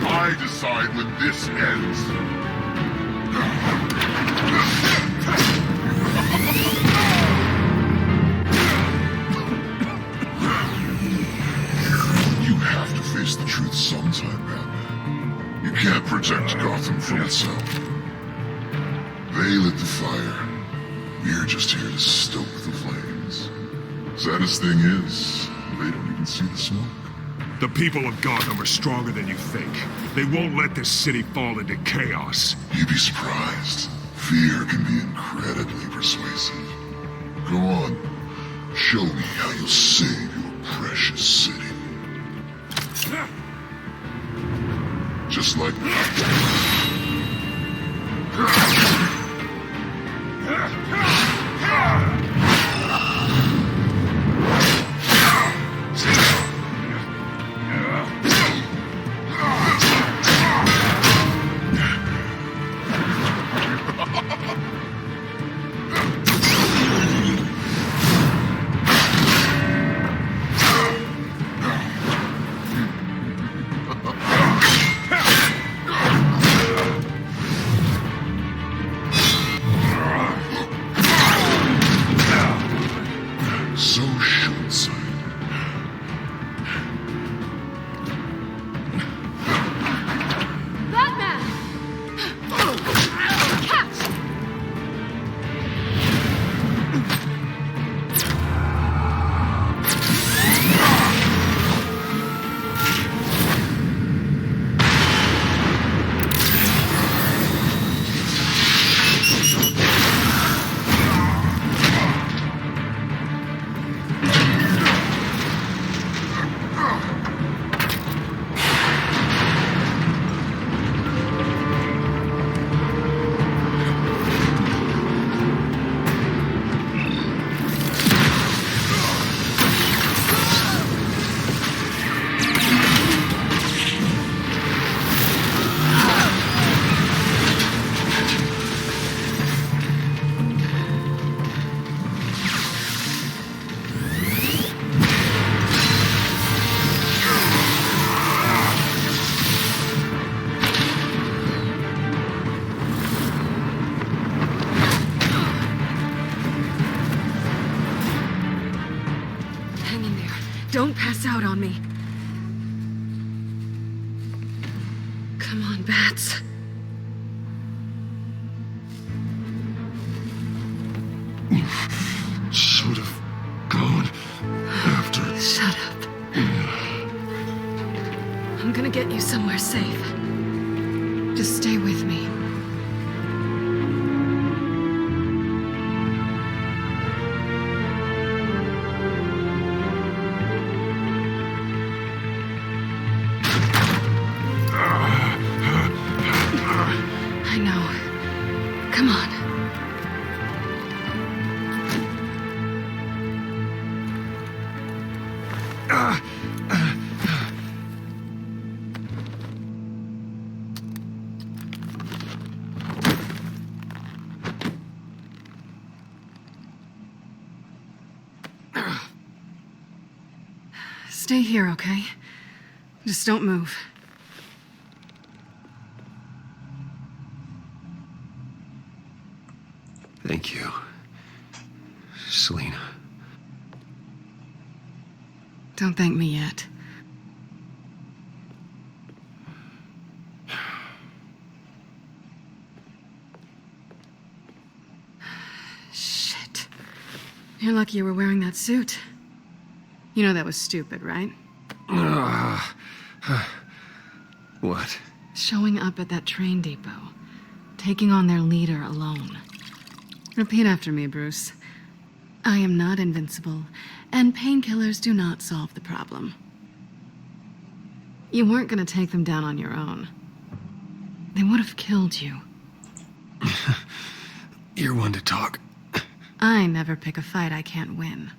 I decide when this ends. You have to face the truth sometime, Batman. You can't protect Gotham from itself. They lit the fire. We're just here to stoke the flames. Saddest thing is, they don't even see the smoke. The people of Gotham are stronger than you think. They won't let this city fall into chaos. You'd be surprised. Fear can be incredibly persuasive. Go on. Show me how you'll save your precious city. Just like that. Don't pass out on me. Come on, Bats. Should have gone after. Shut up. I'm gonna get you somewhere safe. Just stay with me. I know. Come on. Stay here, okay? Just don't move. Thank you, Selena. Don't thank me yet. Shit. You're lucky you were wearing that suit. You know that was stupid, right? What? Showing up at that train depot. Taking on their leader alone. Repeat after me, Bruce. I am not invincible, and painkillers do not solve the problem. You weren't gonna take them down on your own. They would have killed you. You're one to talk. I never pick a fight I can't win.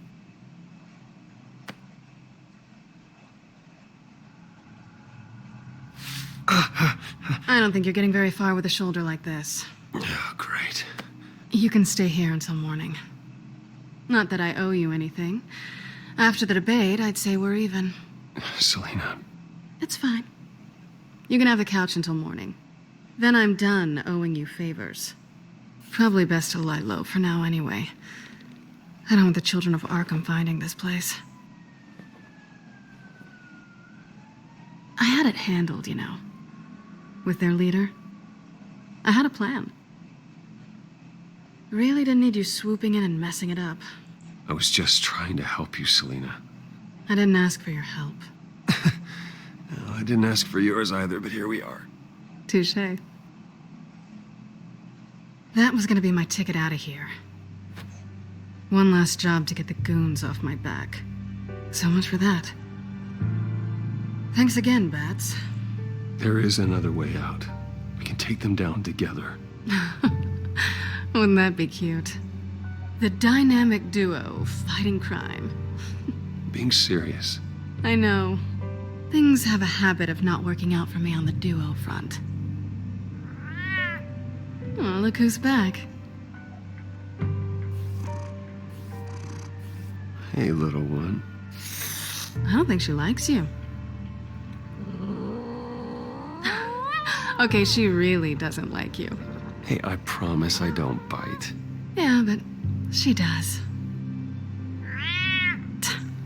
I don't think you're getting very far with a shoulder like this. Oh, great. You can stay here until morning. Not that I owe you anything. After the debate, I'd say we're even. Selena. It's fine. You can have the couch until morning. Then I'm done owing you favors. Probably best to lie low for now anyway. I don't want the children of Arkham finding this place. I had it handled, you know. With their leader. I had a plan. Really didn't need you swooping in and messing it up. I was just trying to help you, Selena. I didn't ask for your help. No, I didn't ask for yours either, but here we are. Touché. That was gonna be my ticket out of here. One last job to get the goons off my back. So much for that. Thanks again, Bats. There is another way out. We can take them down together. Wouldn't that be cute? The dynamic duo fighting crime. Being serious. I know. Things have a habit of not working out for me on the duo front. Oh, look who's back. Hey, little one. I don't think she likes you. Okay, she really doesn't like you. Hey, I promise I don't bite. Yeah, but she does.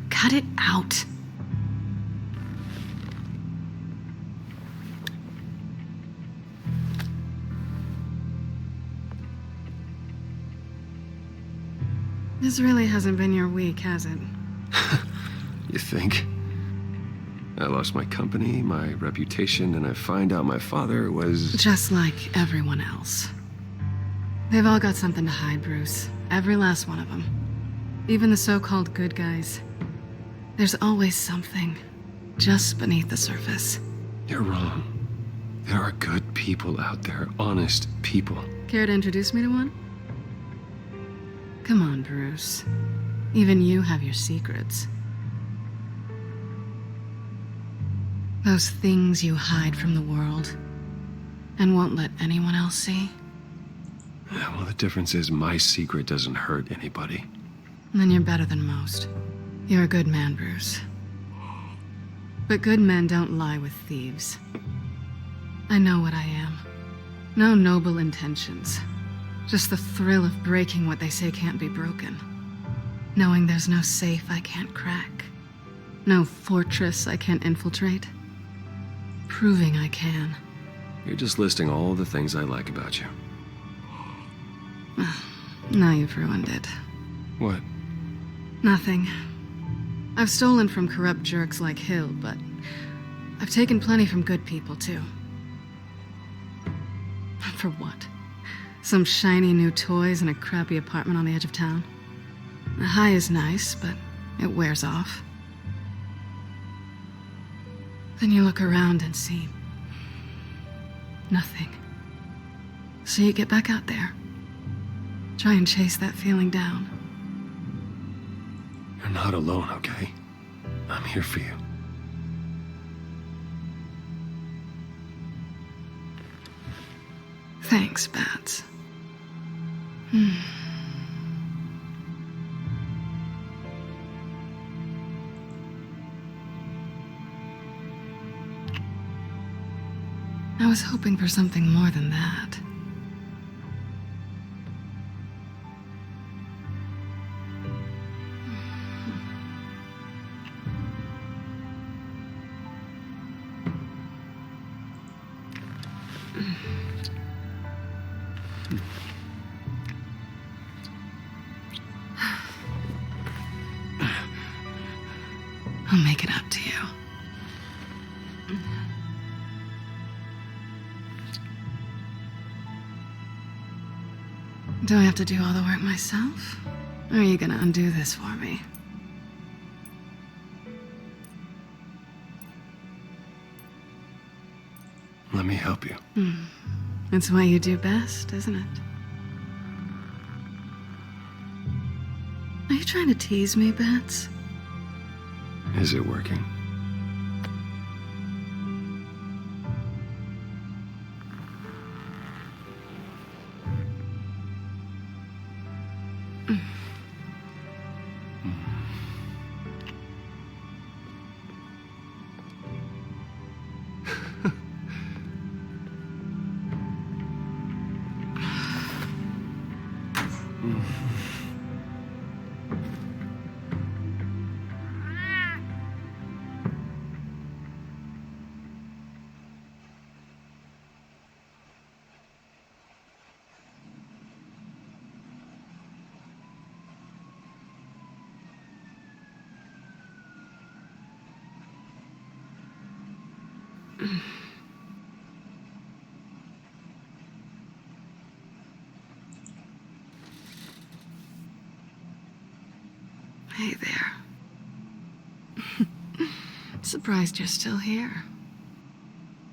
Cut it out. This really hasn't been your week, has it? You think? I lost my company, my reputation, and I find out my father was... Just like everyone else. They've all got something to hide, Bruce. Every last one of them. Even the so-called good guys. There's always something just beneath the surface. You're wrong. There are good people out there, honest people. Care to introduce me to one? Come on, Bruce. Even you have your secrets. Those things you hide from the world and won't let anyone else see. Yeah, well, the difference is my secret doesn't hurt anybody. Then you're better than most. You're a good man, Bruce. But good men don't lie with thieves. I know what I am. No noble intentions. Just the thrill of breaking what they say can't be broken. Knowing there's no safe I can't crack. No fortress I can't infiltrate. Proving I can. You're just listing all the things I like about you. Now you've ruined it. What? Nothing. I've stolen from corrupt jerks like Hill, but I've taken plenty from good people, too. For what? Some shiny new toys and a crappy apartment on the edge of town? The high is nice, but it wears off. Then you look around and see nothing. So you get back out there. Try and chase that feeling down. You're not alone, okay? I'm here for you. Thanks, Bats. I was hoping for something more than that. I'll make it up to you. Do I have to do all the work myself? Or are you gonna undo this for me? Let me help you. It's what you do best, isn't it? Are you trying to tease me, Bats? Is it working? Hey there. Surprised you're still here.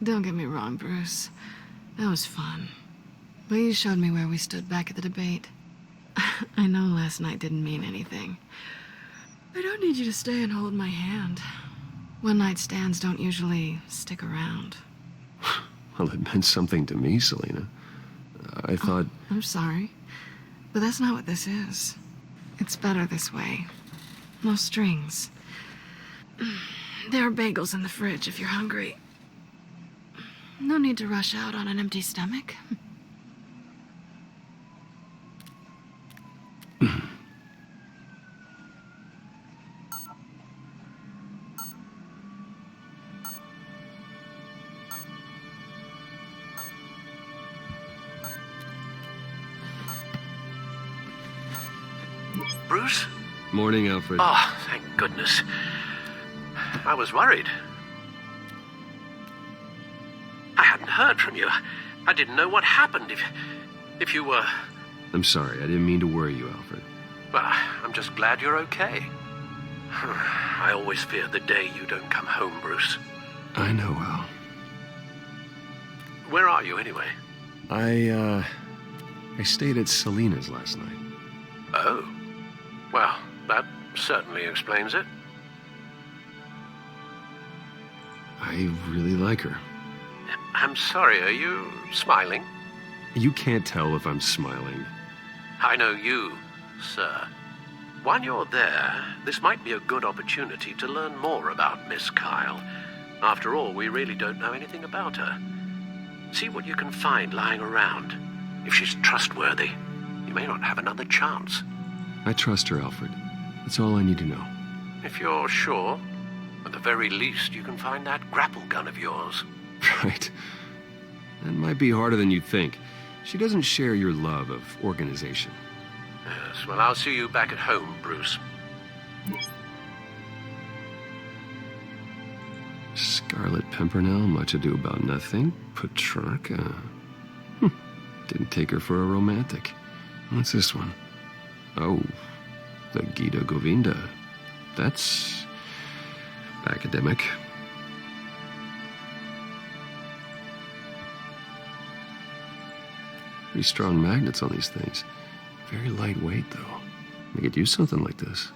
Don't get me wrong, Bruce. That was fun. But you showed me where we stood back at the debate. I know last night didn't mean anything. I don't need you to stay and hold my hand. One-night stands don't usually stick around. Well, it meant something to me, Selena. I thought... I'm sorry, but that's not what this is. It's better this way. No strings. There are bagels in the fridge if you're hungry. No need to rush out on an empty stomach. Bruce? Morning, Alfred. Oh, thank goodness. I was worried. I hadn't heard from you. I didn't know what happened if you were... I'm sorry, I didn't mean to worry you, Alfred. Well, I'm just glad you're okay. I always fear the day you don't come home, Bruce. I know, Al. Where are you, anyway? I stayed at Selena's last night. Oh. Well, that certainly explains it. I really like her. I'm sorry, are you smiling? You can't tell if I'm smiling. I know you, sir. While you're there, this might be a good opportunity to learn more about Miss Kyle. After all, we really don't know anything about her. See what you can find lying around. If she's trustworthy, you may not have another chance. I trust her, Alfred. That's all I need to know. If you're sure, At the very least, you can find that grapple gun of yours. Right. That might be harder than you'd think. She doesn't share your love of organization. Yes, well, I'll see you back at home, Bruce. Scarlet Pimpernel, much ado about nothing. Petrarca. Didn't take her for a romantic. What's this one? Oh, the Gita Govinda. That's academic. Pretty strong magnets on these things. Very lightweight, though. I could use something like this.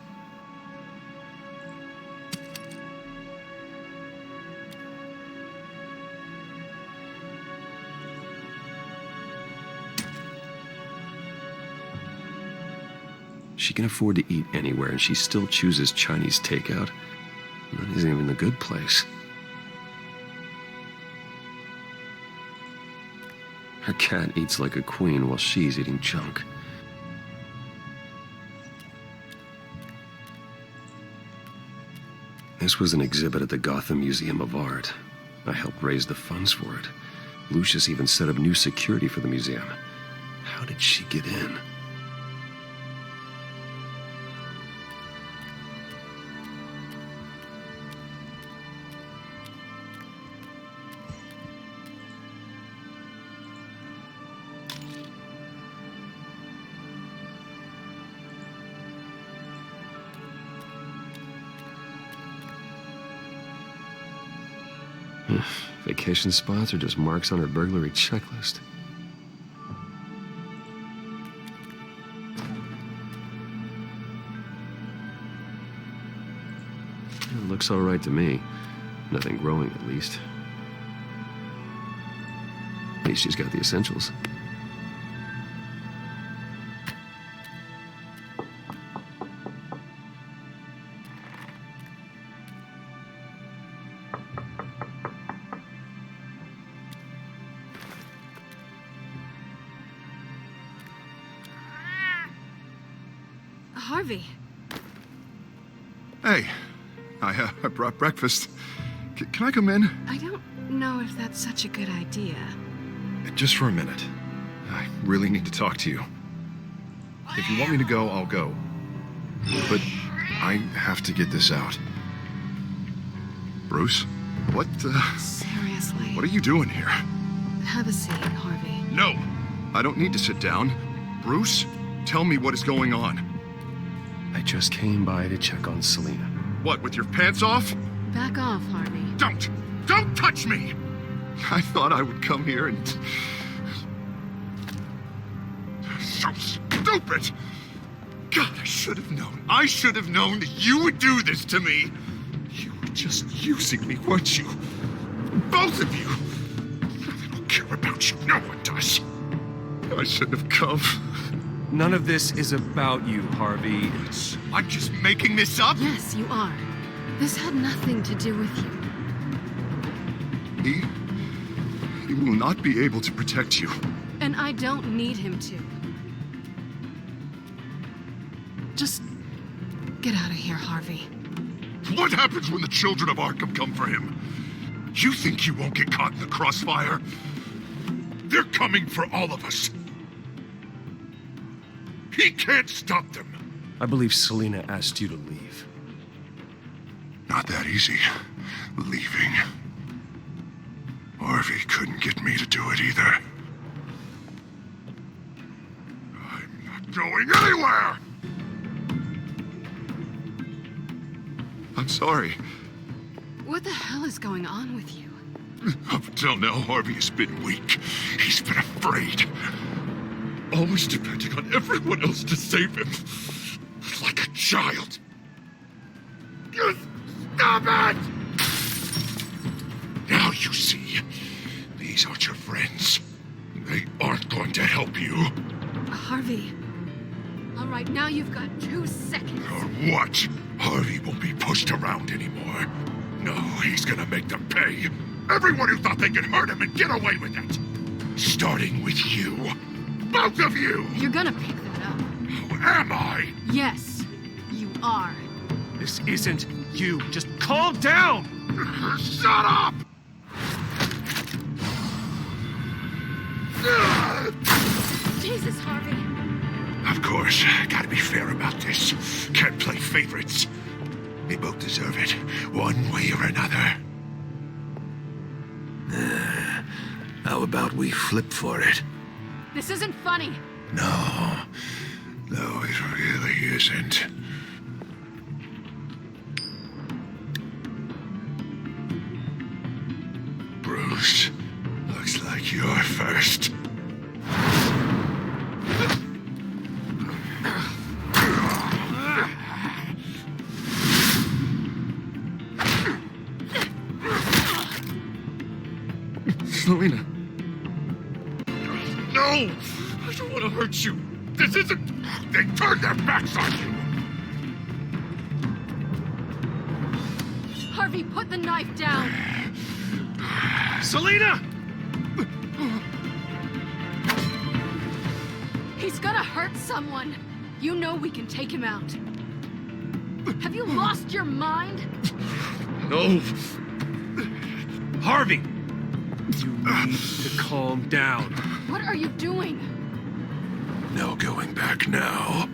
She can afford to eat anywhere, and she still chooses Chinese takeout. That isn't even the good place. Her cat eats like a queen while she's eating junk. This was an exhibit at the Gotham Museum of Art. I helped raise the funds for it. Lucius even set up new security for the museum. How did she get in? Vacation spots are just marks on her burglary checklist. It looks all right to me. Nothing growing, at least. At least she's got the essentials. Harvey. Hey, I brought breakfast. Can I come in? I don't know if that's such a good idea. Just for a minute. I really need to talk to you. If you want me to go, I'll go. But I have to get this out. Bruce? What, Seriously? What are you doing here? Have a seat, Harvey. No! I don't need to sit down. Bruce, tell me what is going on. I just came by to check on Selina. What, with your pants off? Back off, Harvey. Don't touch me! I thought I would come here and... So stupid! God, I should have known. I should have known that you would do this to me. You were just using me, weren't you? Both of you. I don't care about you. No one does. I shouldn't have come. None of this is about you, Harvey. I'm just making this up? Yes, you are. This had nothing to do with you. He will not be able to protect you. And I don't need him to. Just get out of here, Harvey. What happens when the children of Arkham come for him? You think you won't get caught in the crossfire? They're coming for all of us. He can't stop them. I believe Selina asked you to leave. Not that easy. Leaving. Harvey couldn't get me to do it either. I'm not going anywhere! I'm sorry. What the hell is going on with you? Up until now, Harvey has been weak. He's been afraid. Always depending on everyone else to save him. Like a child. You stop it! Now you see. These aren't your friends. They aren't going to help you. Harvey. All right, now you've got 2 seconds. Or what? Harvey won't be pushed around anymore. No, he's gonna make them pay. Everyone who thought they could hurt him and get away with it. Starting with you. Both of you! You're gonna pick that up. Who am I? Yes, you are. This isn't you. Just calm down! Shut up! Jesus, Harvey. Of course, gotta be fair about this. Can't play favorites. They both deserve it, one way or another. How about we flip for it? This isn't funny. No, it really isn't. Bruce, looks like you're first. Selena. No! I don't want to hurt you. This isn't... They turned their backs on you. Harvey, put the knife down. Selena! He's gonna hurt someone. You know we can take him out. Have you lost your mind? No. Harvey! You need to calm down. What are you doing? No going back now.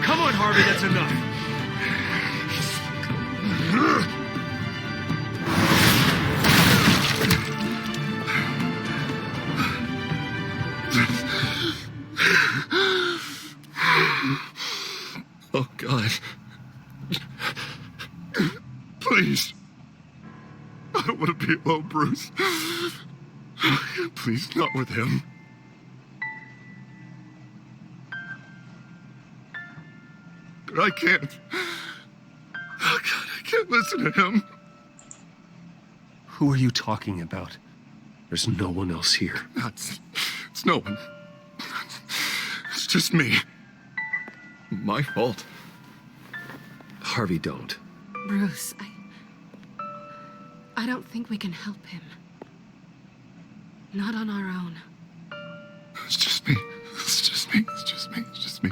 Come on, Harvey, that's enough. Oh, God. Please. I don't want to be alone, Bruce. Please, not with him. But I can't. Oh, God, I can't listen to him. Who are you talking about? There's no one else here. It's no one. It's just me. My fault. Harvey, don't. Bruce, I don't think we can help him. Not on our own. It's just me. It's just me. It's just me. It's just me.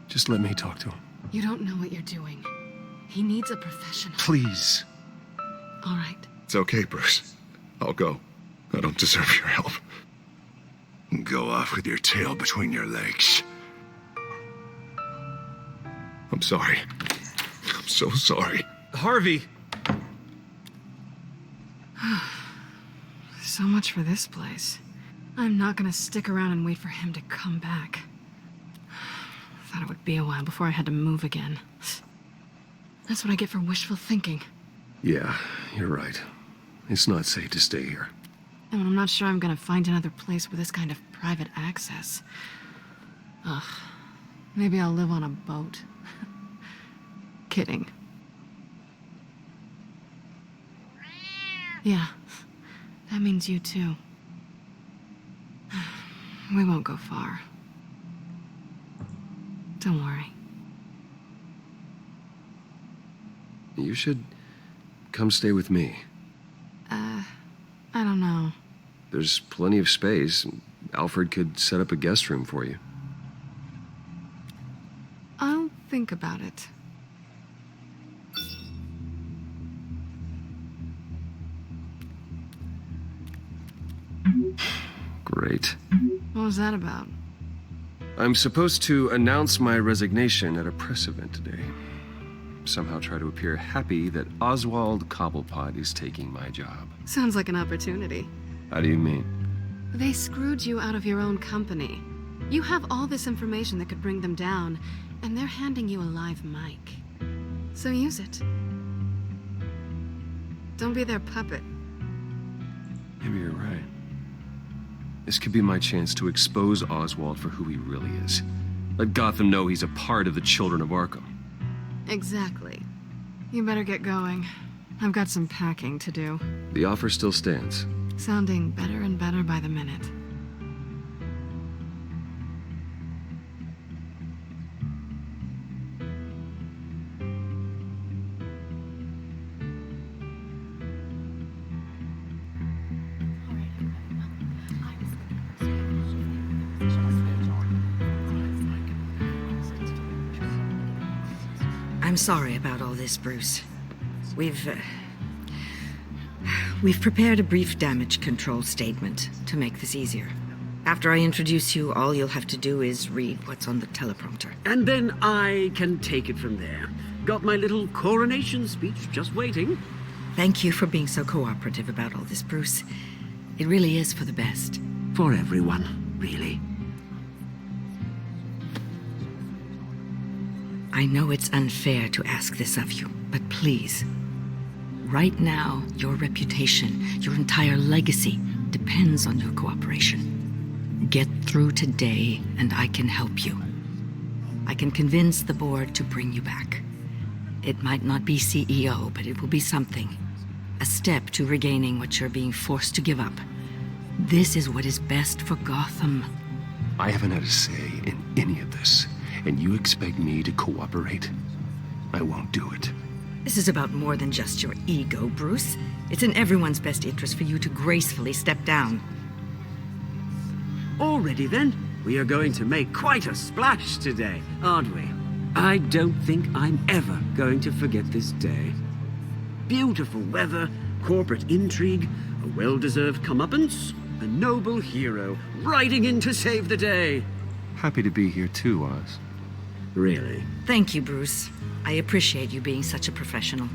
Just let me talk to him. You don't know what you're doing. He needs a professional. Please. All right. It's okay, Bruce. I'll go. I don't deserve your help. Go off with your tail between your legs. I'm sorry. I'm so sorry. Harvey! So much for this place. I'm not gonna stick around and wait for him to come back. Thought it would be a while before I had to move again. That's what I get for wishful thinking. Yeah, you're right. It's not safe to stay here. And I'm not sure I'm gonna find another place with this kind of private access. Ugh. Maybe I'll live on a boat. Kidding. Yeah. That means you too. We won't go far. Don't worry. You should come stay with me. I don't know. There's plenty of space. Alfred could set up a guest room for you. I'll think about it. Great. What was that about? I'm supposed to announce my resignation at a press event today. Somehow try to appear happy that Oswald Cobblepot is taking my job. Sounds like an opportunity. How do you mean? They screwed you out of your own company. You have all this information that could bring them down, and they're handing you a live mic. So use it. Don't be their puppet. Maybe you're right. This could be my chance to expose Oswald for who he really is. Let Gotham know he's a part of the Children of Arkham. Exactly. You better get going. I've got some packing to do. The offer still stands. Sounding better and better by the minute. I'm sorry about all this, Bruce. We've prepared a brief damage control statement to make this easier. After I introduce you, all you'll have to do is read what's on the teleprompter. And then I can take it from there. Got my little coronation speech just waiting. Thank you for being so cooperative about all this, Bruce. It really is for the best. For everyone, really. I know it's unfair to ask this of you, but please. Right now, your reputation, your entire legacy, depends on your cooperation. Get through today, and I can help you. I can convince the board to bring you back. It might not be CEO, but it will be something. A step to regaining what you're being forced to give up. This is what is best for Gotham. I haven't had a say in any of this, and you expect me to cooperate? I won't do it. This is about more than just your ego, Bruce. It's in everyone's best interest for you to gracefully step down. Already then, we are going to make quite a splash today, aren't we? I don't think I'm ever going to forget this day. Beautiful weather, corporate intrigue, a well-deserved comeuppance, a noble hero riding in to save the day. Happy to be here too, Oz. Really? Thank you, Bruce. I appreciate you being such a professional.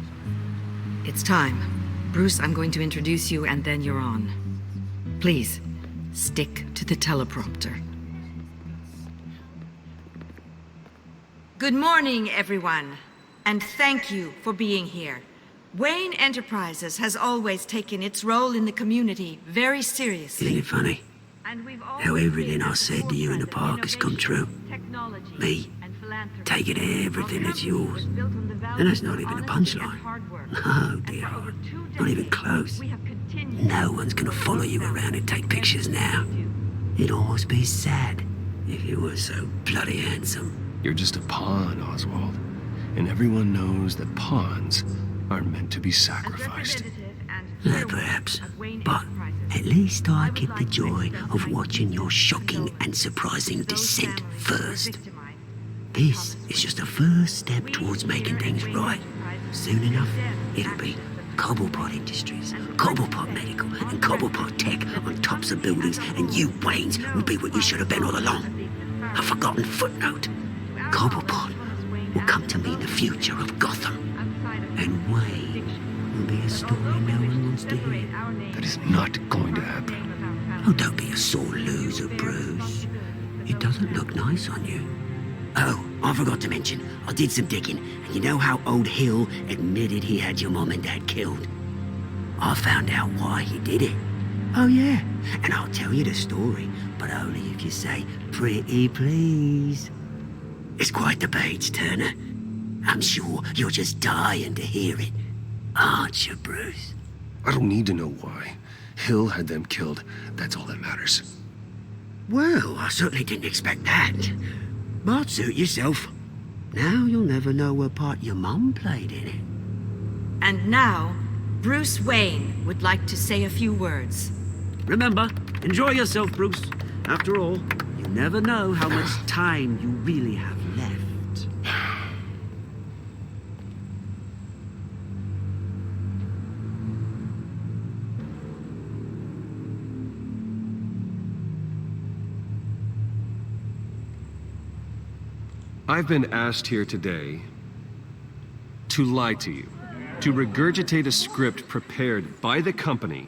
It's time. Bruce, I'm going to introduce you and then you're on. Please, stick to the teleprompter. Good morning, everyone, and thank you for being here. Wayne Enterprises has always taken its role in the community very seriously. Isn't it funny? How everything I said to you in the park has come true. Me, taking everything that's yours. And that's not even a punchline. No, dear. Not even close. No one's gonna follow you around and take pictures now. It'd almost be sad if you were so bloody handsome. You're just a pawn, Oswald. And everyone knows that pawns are meant to be sacrificed. Perhaps. But at least I get the joy of watching your shocking and surprising descent first. This is just a first step towards making things right. Soon enough, it'll be Cobblepot Industries, Cobblepot Medical, and Cobblepot Tech on tops of buildings, and you, Waynes, will be what you should have been all along. A forgotten footnote. Cobblepot will come to mean the future of Gotham. And Wayne will be a story no one wants to hear. That is not going to happen. Oh, don't be a sore loser, Bruce. It doesn't look nice on you. Oh, I forgot to mention, I did some digging, and you know how old Hill admitted he had your mom and dad killed? I found out why he did it. Oh yeah, and I'll tell you the story, but only if you say, pretty please. It's quite the page, Turner. I'm sure you're just dying to hear it, aren't you, Bruce? I don't need to know why. Hill had them killed. That's all that matters. Well, I certainly didn't expect that. But suit yourself. Now you'll never know what part your mum played in it. And now, Bruce Wayne would like to say a few words. Remember, enjoy yourself, Bruce. After all, you never know how much time you really have left. I've been asked here today to lie to you, to regurgitate a script prepared by the company,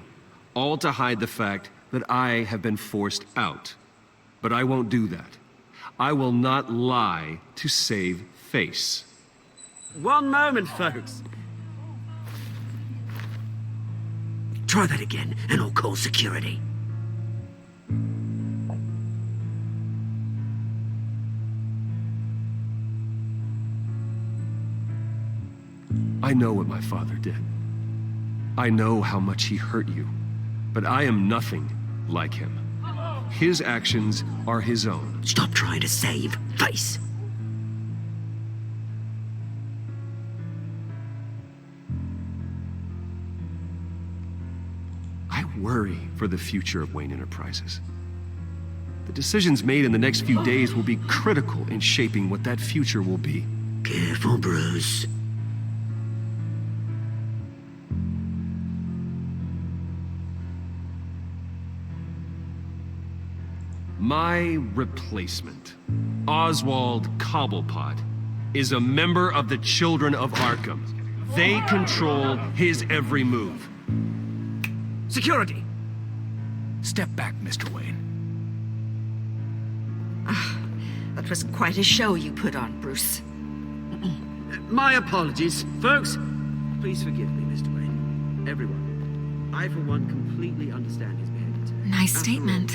all to hide the fact that I have been forced out. But I won't do that. I will not lie to save face. One moment, folks. Try that again, and I'll call security. I know what my father did. I know how much he hurt you. But I am nothing like him. His actions are his own. Stop trying to save face. I worry for the future of Wayne Enterprises. The decisions made in the next few days will be critical in shaping what that future will be. Careful, Bruce. My replacement, Oswald Cobblepot, is a member of the Children of Arkham. They control his every move. Security! Step back, Mr. Wayne. That was quite a show you put on, Bruce. My apologies, folks. Please forgive me, Mr. Wayne. Everyone. I, for one, completely understand his behavior. Nice statement.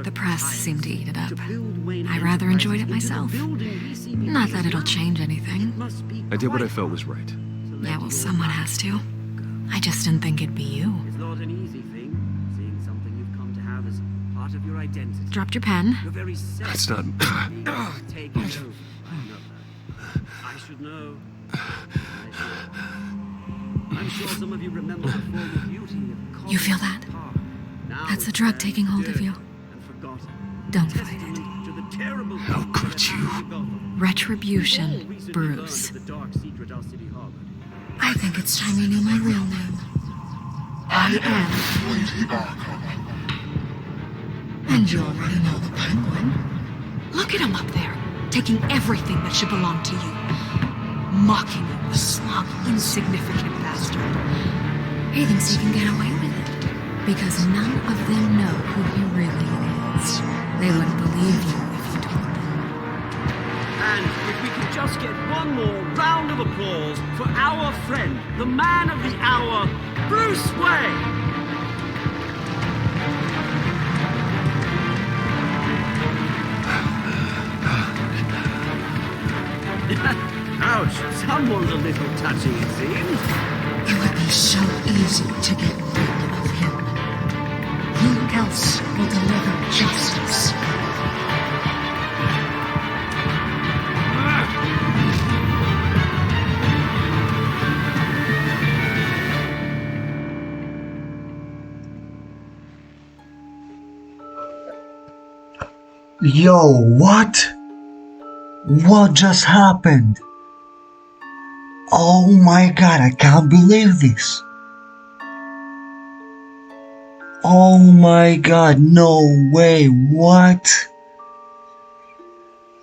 The press seemed to eat it up. I rather enjoyed it myself. Not that it'll change anything. I did what I felt was right. Yeah, well, someone has to. I just didn't think it'd be you. It's not an easy thing, seeing something you've come to have as part of your identity. Dropped your pen? You're very set. It's not... Taking over. I should know. I'm sure some of you remember the former beauty of... You feel that? That's the drug taking hold of you. Don't fight it. How could you? Retribution, Bruce. I think it's time you knew my real name. I am... And you already know the Penguin. Look at him up there, taking everything that should belong to you. Mocking you, the smug, insignificant bastard. He thinks he can get away with it, because none of them know who he really is. They wouldn't believe you if you told them. And if we could just get one more round of applause for our friend, the man of the hour, Bruce Wayne! Ouch, someone's a little touchy, it seems. It would be so easy to get rid of him. Who else will deliver justice? Yo, what? What just happened? Oh my god, I can't believe this. Oh my god, no way, what?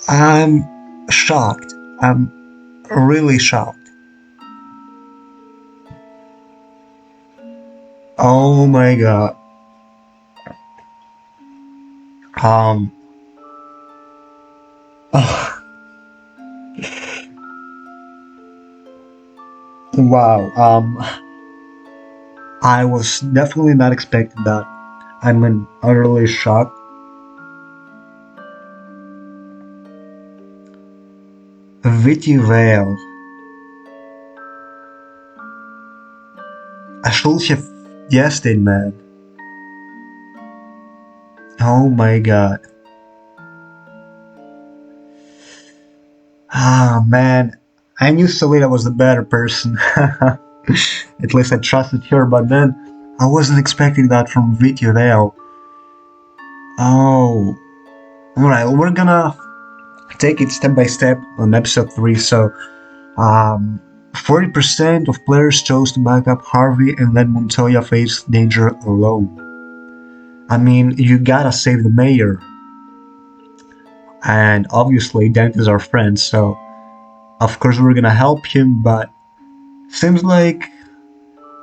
I'm shocked. I'm really shocked. Oh my god. Oh. Wow, I was definitely not expecting that. I'm utterly shocked. Vicky Vale. I should have guessed it, man. Oh my god. Ah, man. I knew Selena was the better person. At least I trusted her, but then I wasn't expecting that from Vicky Vale. Oh. Alright, we're gonna take it step by step on episode 3. So, 40% of players chose to back up Harvey and let Montoya face danger alone. I mean, you gotta save the mayor. And obviously, Dent is our friend, so of course we're gonna help him, but seems like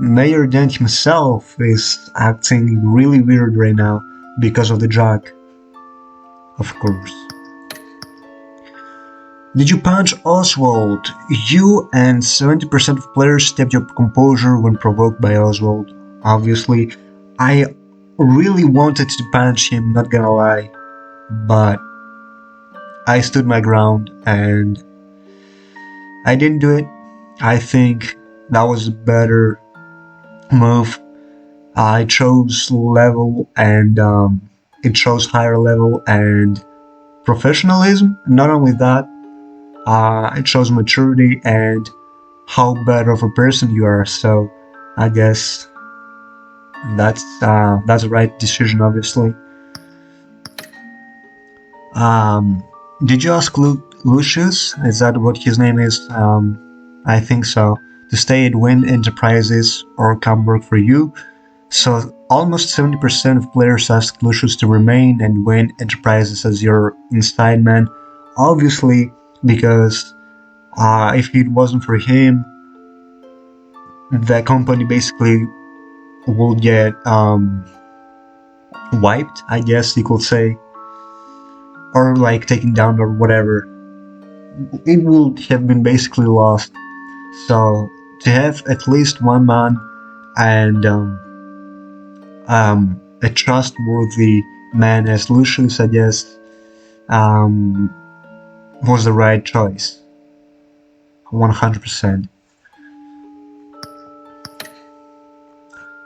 Mayor Dent himself is acting really weird right now because of the drug. Of course. Did you punch Oswald? You and 70% of players kept your composure when provoked by Oswald. Obviously, I really wanted to punch him, not gonna lie, but I stood my ground and I didn't do it. I think that was a better move. I chose level and it shows higher level and professionalism. Not only that, it shows maturity and how better of a person you are. So I guess that's the right decision, obviously. Did you ask Luke Lucius, is that what his name is? I think so, to stay at Wayne Enterprises or come work for you. So almost 70% of players asked Lucius to remain and Wayne Enterprises as your inside man. Obviously, because if it wasn't for him, the company basically would get wiped, I guess you could say, or like taken down or whatever. It would have been basically lost. So to have at least one man and a trustworthy man as Lucius, I guess, was the right choice. 100%.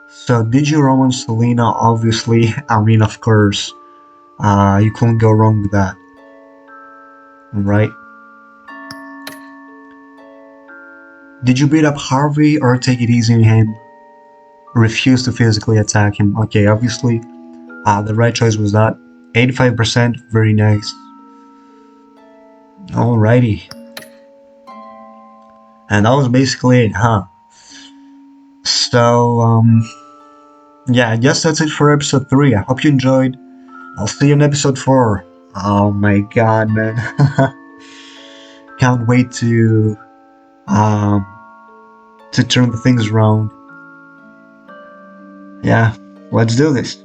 So did you romance Selena? Obviously, I mean, of course. You couldn't go wrong with that. Right? Did you beat up Harvey or take it easy on him? Refuse to physically attack him. Okay, obviously, the right choice was that. 85%, very nice. Alrighty. And that was basically it, huh? So, yeah, I guess that's it for episode 3. I hope you enjoyed. I'll see you in episode 4. Oh my god, man. Can't wait to turn the things around. Yeah, let's do this.